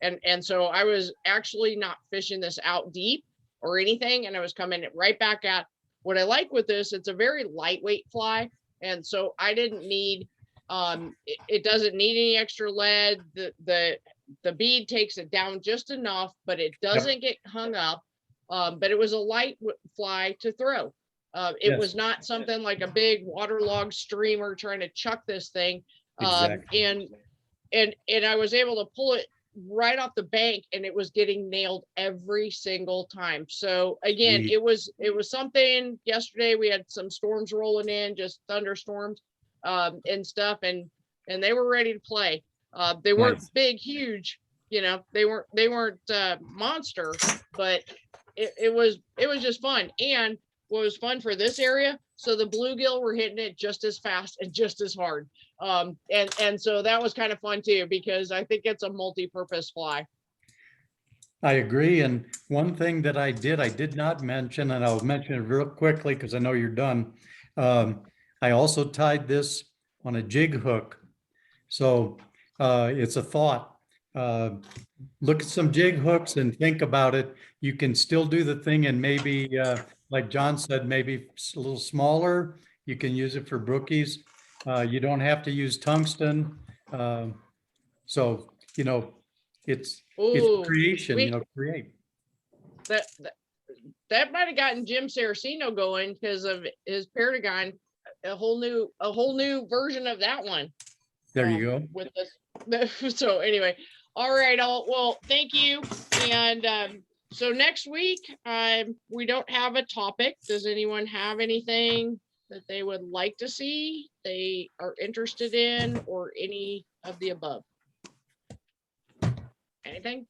And so I was actually not fishing this out deep or anything, and I was coming right back at. What I like with this, it's a very lightweight fly, and so I didn't need, it doesn't need any extra lead. The bead takes it down just enough, but it doesn't get hung up. But it was a light fly to throw. It was not something like a big waterlogged streamer trying to chuck this thing. Exactly. And I was able to pull it right off the bank, and it was getting nailed every single time. So again, it was something. Yesterday we had some storms rolling in, just thunderstorms and stuff, and they were ready to play. They weren't Nice. big, huge, they weren't monster, but it was just fun. And what was fun for this area, so the bluegill were hitting it just as fast and just as hard. And so that was kind of fun too, because I think it's a multi-purpose fly. I agree. And one thing that I did not mention, and I'll mention it real quickly because I know you're done. I also tied this on a jig hook. So it's a thought. Look at some jig hooks and think about it. You can still do the thing, and maybe, like John said, maybe a little smaller. You can use it for brookies. You don't have to use tungsten. So, it's Ooh, creation, create. that might have gotten Jim Saraceno going because of his Paragon, a whole new version of that one. There you go. With this. So anyway, all right. Well, thank you. And so next week, we don't have a topic. Does anyone have anything that they would like to see, they are interested in, or any of the above? Anything?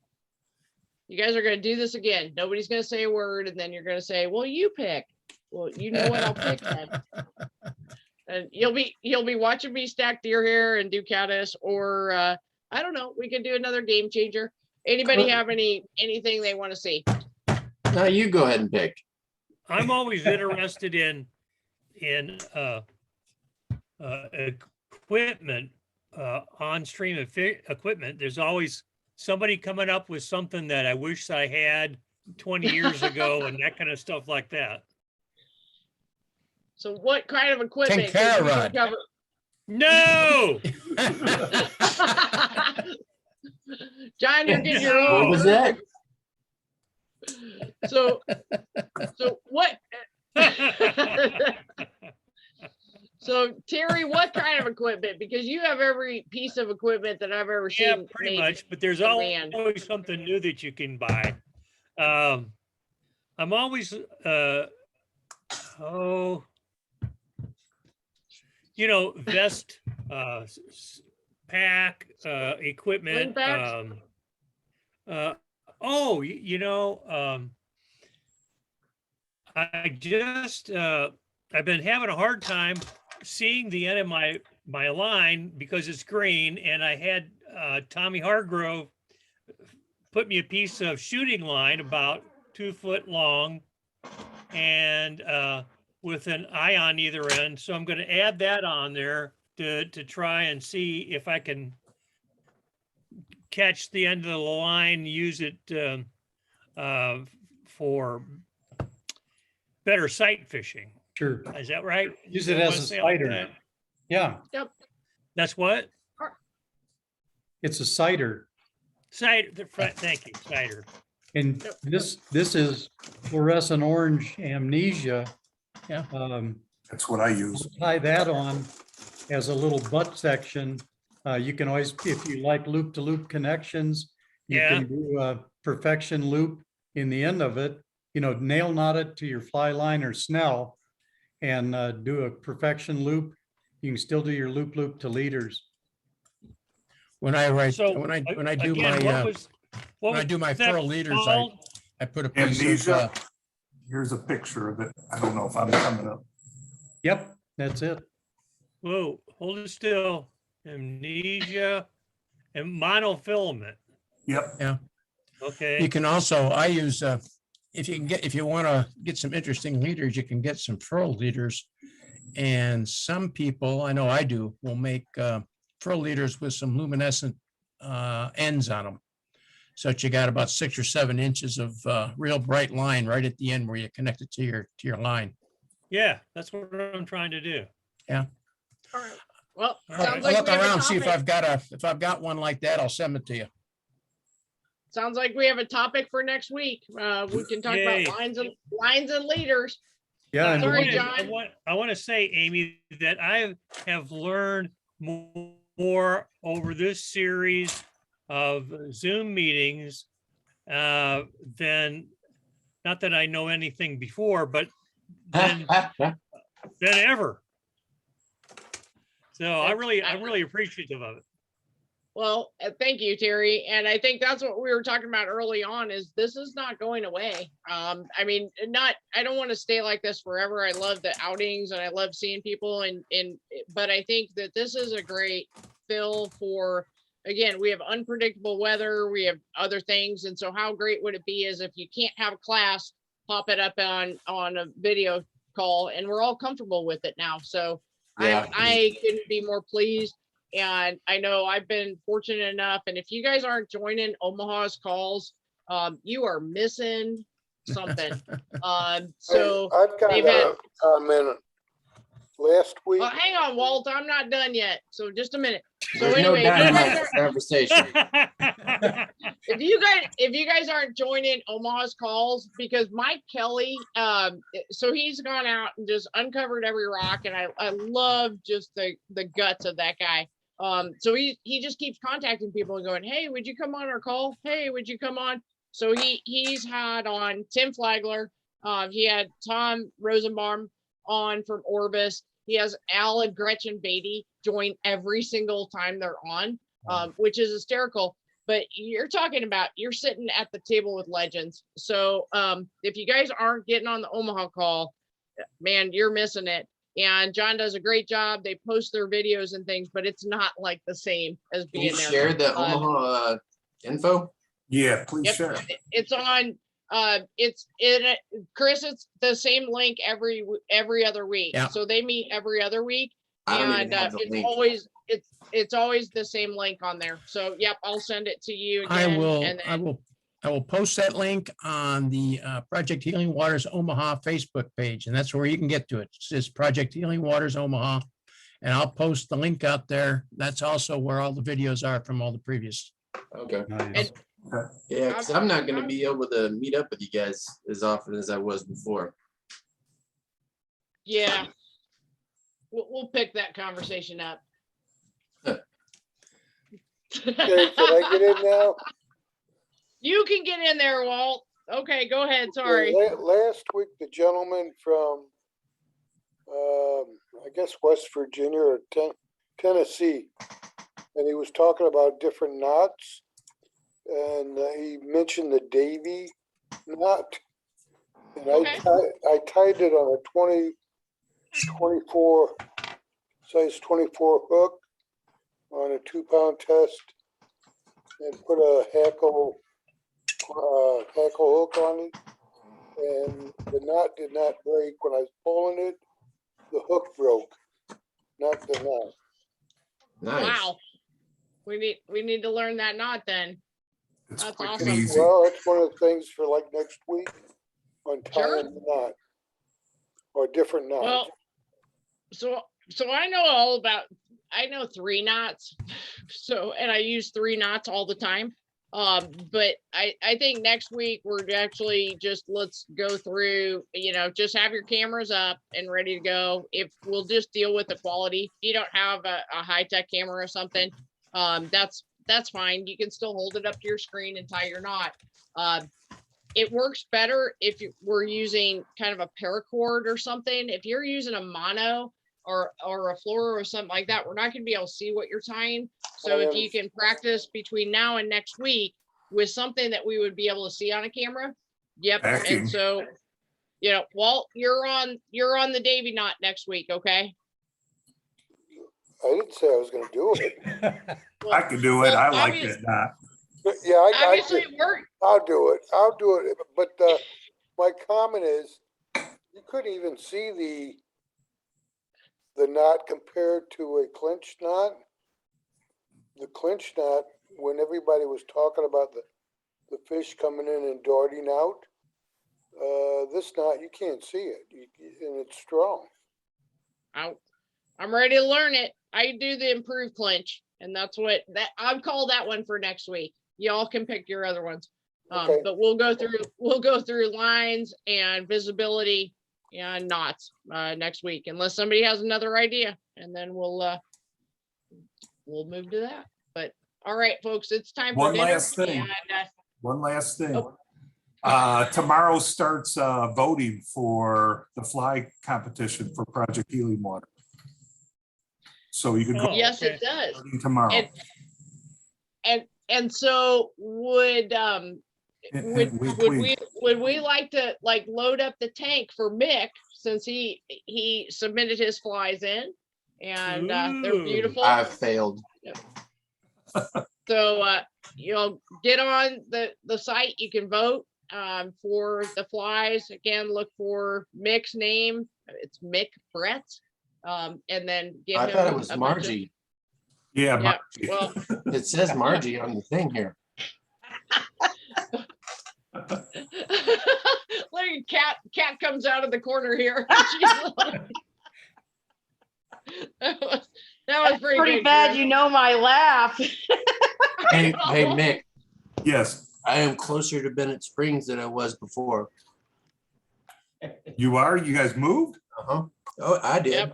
You guys are going to do this again. Nobody's going to say a word, and then you're going to say, well, you pick. Well, you know what, I'll pick then. And you'll be watching me stack deer hair and do caddis, or I don't know, we could do another game changer. Anybody have anything they want to see? No, you go ahead and pick. I'm always interested in equipment, on-stream equipment. There's always somebody coming up with something that I wish I had 20 years ago and that kind of stuff like that. So what kind of equipment? No! John, you're getting your own. What was that? So what? So Terry, what kind of equipment? Because you have every piece of equipment that I've ever seen. Yeah, pretty much, but there's always something new that you can buy. I'm always, vest, pack, equipment. I've been having a hard time seeing the end of my line because it's green, and I had Tommy Hargrove put me a piece of shooting line about 2 foot long and with an eye on either end. So I'm going to add that on there to try and see if I can catch the end of the line, use it for better sight fishing. Sure. Is that right? Use it as a sighter. Yeah. Yep. That's what? It's a sighter. Cider. Thank you. Cider. And this is fluorescent orange amnesia. Yeah. That's what I use. Tie that on as a little butt section. You can always, if you like loop to loop connections, you can do a perfection loop in the end of it, nail knot it to your fly line or snell and do a perfection loop. You can still do your loop to leaders. When I write, So, when I do again, my what when I do my was that furl leaders, called? I put a piece Amnesia. of Here's a picture of it. I don't know if I'm coming up. Yep, that's it. Whoa, hold it still. Amnesia and monofilament. Yep. Okay. You can also, I use, if you want to get some interesting leaders, you can get some furl leaders. And some people, I know I do, will make furl leaders with some luminescent ends on them. So that you got about 6 or 7 inches of real bright line right at the end where you connect it to your line. Yeah, that's what I'm trying to do. Yeah. All right. Well, All right, sounds I'll like look we have a around, see if topic. if I've got one like that, I'll send it to you. Sounds like we have a topic for next week. We can talk Yay. about lines and leaders. Yeah. And Sorry, one- John. I want to say, Amy, that I have learned more over this series of Zoom meetings than, not that I know anything before, but than ever. So I'm really appreciative of it. Well, thank you, Terry. And I think that's what we were talking about early on is this is not going away. I mean, I don't want to stay like this forever. I love the outings and I love seeing people but I think that this is a great fill for, again, we have unpredictable weather, we have other things. And so how great would it be is if you can't have a class, pop it up on a video call and we're all comfortable with it now. So Yeah. I couldn't be more pleased. And I know I've been fortunate enough. And if you guys aren't joining Omaha's calls, you are missing something. So I've got they've had- a comment. Last week, hang on, Walt, I'm not done yet. So just a minute. So There's no anyway, if you guys dynamite aren't- conversation. if you guys aren't joining Omaha's calls, because Mike Kelly, so he's gone out and just uncovered every rock, and I love just the guts of that guy. So he just keeps contacting people and going, hey, would you come on our call? Hey, would you come on? So he's had on Tim Flagler, he had Tom Rosenbaum on from Orbis. He has Al and Gretchen Beatty join every single time they're on, which is hysterical. But you're talking about, you're sitting at the table with legends. So if you guys aren't getting on the Omaha call, man, you're missing it. And John does a great job. They post their videos and things, but it's not like the same as Can being you there. share the Omaha info? Yeah, please Yep, share. it's on. Chris, it's the same link every other week. Yeah. So they meet every other week, I don't even and have the it's link. always the same link on there. So yep, I'll send it to you I again. will, and then, I will post that link on the Project Healing Waters Omaha Facebook page, and that's where you can get to it. It says Project Healing Waters Omaha, and I'll post the link out there. That's also where all the videos are from all the previous. Okay. Nice. Yeah, because I'm not going to be able to meet up with you guys as often as I was before. yeah, we'll pick that conversation up. okay, can I get in now? You can get in there, Walt. Okay, go ahead. Sorry. Last week, the gentleman from, I guess, West Virginia or Tennessee, and he was talking about different knots, and he mentioned the Davy knot, and Okay. I tied it on a 24 size 24 hook on a 2-pound test, and put a hackle hook on it, and the knot did not break. When I was pulling it, the hook broke, not the knot. Nice. Wow. We need to learn that knot then. It's That's quick and awesome. easy. Well, that's one of the things for like next week on Sure. tying the knot or different knots. Well, so I know I know 3 knots. So, and I use 3 knots all the time. But I think next week we're actually let's go through, just have your cameras up and ready to go. If we'll just deal with the quality. If you don't have a high-tech camera or something, that's fine. You can still hold it up to your screen and tie your knot. It works better if we're using kind of a paracord or something. If you're using a mono or a fluoro or something like that, we're not going to be able to see what you're tying. So if you can practice between now and next week with something that we would be able to see on a camera. Yep. Backing. And so, Walt, you're on the Davy knot next week. Okay. I didn't say I was going to do it. I could do it. Well, I like that knot. But yeah, I Obviously it worked. I'll do it. But my comment is, you couldn't even see the knot compared to a clinch knot. The clinch knot, when everybody was talking about the fish coming in and darting out, this knot, you can't see it, and it's strong. I'm ready to learn it. I do the improved clinch, and that's what I'll call that one for next week. Y'all can pick your other ones. Okay. But we'll go through lines and visibility and knots next week, unless somebody has another idea, and then we'll move to that. But all right, folks, it's time for One dinner. last thing. And, One last thing. Oh. Tomorrow starts voting for the fly competition for Project Healing Water. So you can go Oh, yes, okay. it does. voting tomorrow. And and so would we like to like load up the tank for Mick, since he submitted his flies in, and they're Ooh. beautiful. I've failed. So get on the site. You can vote for the flies. Again, look for Mick's name. It's Mick Brett. And then give I him thought it was a bunch of- Margie. Yeah. Yeah, Margie. well, It says Margie on the thing here. look, cat comes out of the corner here. that was pretty good, bad. Chris. You know my laugh. Hey, Mick, Yes, I am closer to Bennett Springs than I was before. you are. You guys moved? Uh-huh. Oh, I did. Yep.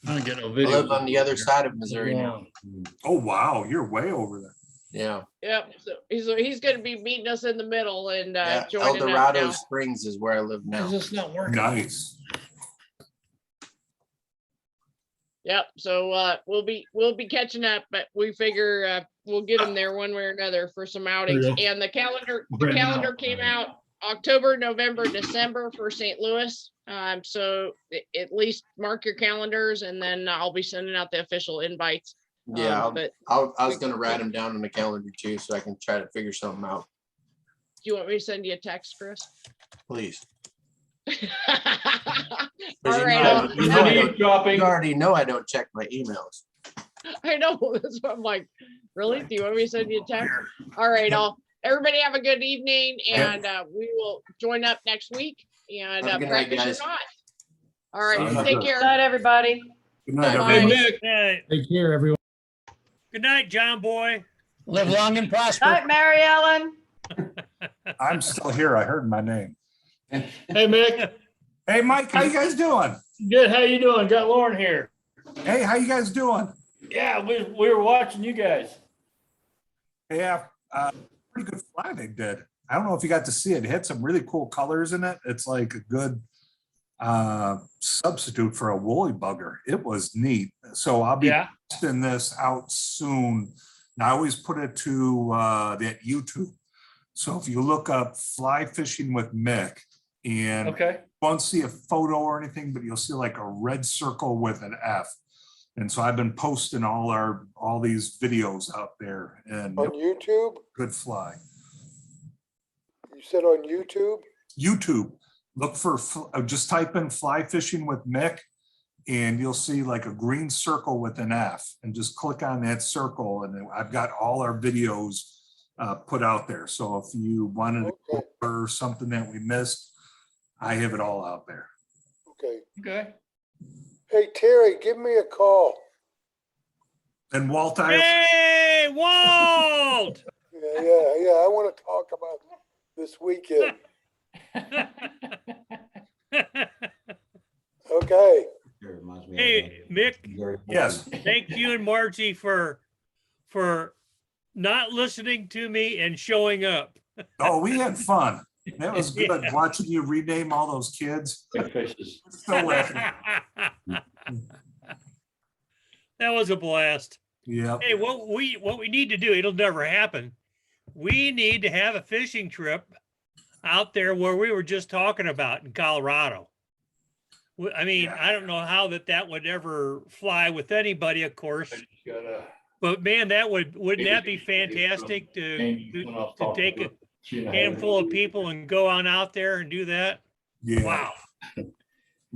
I don't get no I video. live on the other side of Missouri now. Oh, wow. You're way over there. Yeah. Yep. So he's going to be meeting us in the middle and Yeah. El joining us Dorado now. Springs is where I live How's now. this not working? Nice. Yep. So we'll be catching up, but we figure we'll get them there one way or another for some outings. There you And the calendar Brand new. came out October, November, December for St. Louis. So at least mark your calendars, and then I'll be sending out the official invites. Yeah, But I was gonna write them down on the calendar too, so I can try to figure something out. do you want me to send you a text, Chris? Please. All you right. know- you know I don't- Dropping. You already know I don't check my emails. I know. That's what I'm like. Really? Do you want me to send you a text? All right. Everybody have a good evening, and we will join up next week and Have a good night, practice your guys. knot. All right. Sounds Take good. care. Good night, everybody. Good night, Bye. everybody. Hey, Mick. Hey, Take care, everyone. good night, John boy. Live long and prosper. Night, Mary Ellen. I'm still here. I heard my name. Hey, Mick. Hey, Mike, how you guys doing? Good. How you doing? Got Lauren here. Hey, how you guys doing? Yeah, we were watching you guys. Yeah, pretty good fly they did. I don't know if you got to see it. It had some really cool colors in it. It's like a good substitute for a woolly bugger. It was neat. So I'll be Yeah. posting this out soon. Now, I always put it to that YouTube. So if you look up Fly Fishing with Mick, and Okay. you won't see a photo or anything, but you'll see like a red circle with an F. And so I've been posting all these videos out there, and On YouTube? good fly. You said on YouTube? YouTube, look for, just type in Fly Fishing with Mick, and you'll see like a green circle with an F, and just click on that circle, and then I've got all our videos put out there. So if you wanted to Okay. go over something that we missed, I have it all out there. Okay. Okay. Hey, Terry, give me a call. And Walt, I, Hey, Walt. Yeah. I want to talk about this weekend. Okay. Hey, Mick, yes, thank you and Margie for not listening to me and showing up. oh, we had fun. That was good, watching you rename all those kids. Still laughing. That was a blast. Yeah, Hey, what we need to do, it'll never happen. We need to have a fishing trip out there where we were just talking about in Colorado. I mean, Yeah. I don't know how that would ever fly with anybody, of course. But man, wouldn't that be fantastic to take a handful of people and go on out there and do that? yeah, Wow.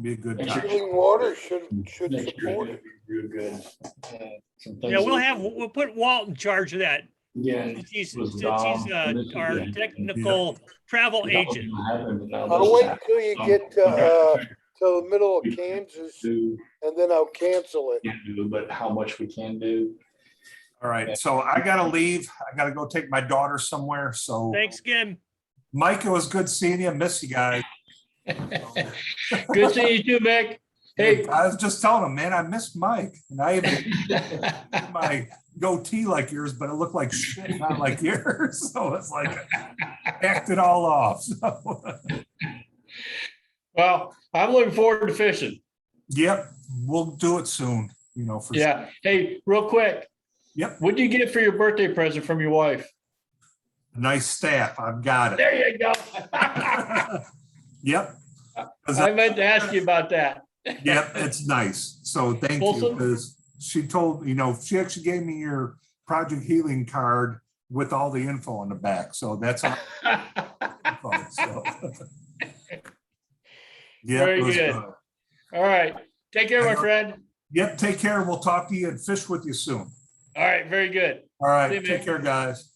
be a good time. Clean water should support it. Yeah, we'll put Walt in charge of that. Since he's our technical travel agent. I'll wait until you get to the middle of Kansas, and then I'll cancel it. But how much we can do. All right, so I gotta leave. I gotta go take my daughter somewhere. So Thanks again. Mike, it was good seeing you. Miss you guys. Good seeing you too, Mick. Hey. I was just telling him, man, I missed Mike. And I even had my goatee like yours, but it looked like shit, not like yours. So it's like backed it all off. So, Well, I'm looking forward to fishing. yep, we'll do it soon, for Yeah. Hey, real quick. Yep, What'd you get for your birthday present from your wife? nice staff. I've got it. There you go. Yep. I meant to ask you about that. Yep, it's nice. So thank you, Folsom? because she told, she actually gave me your Project Healing card with all the info on the back. So that's all. So. Yeah, Very it was good. good. All right. Take care, my friend. Yep, take care. We'll talk to you and fish with you soon. All right. Very good. All right, See you, take man. care, guys.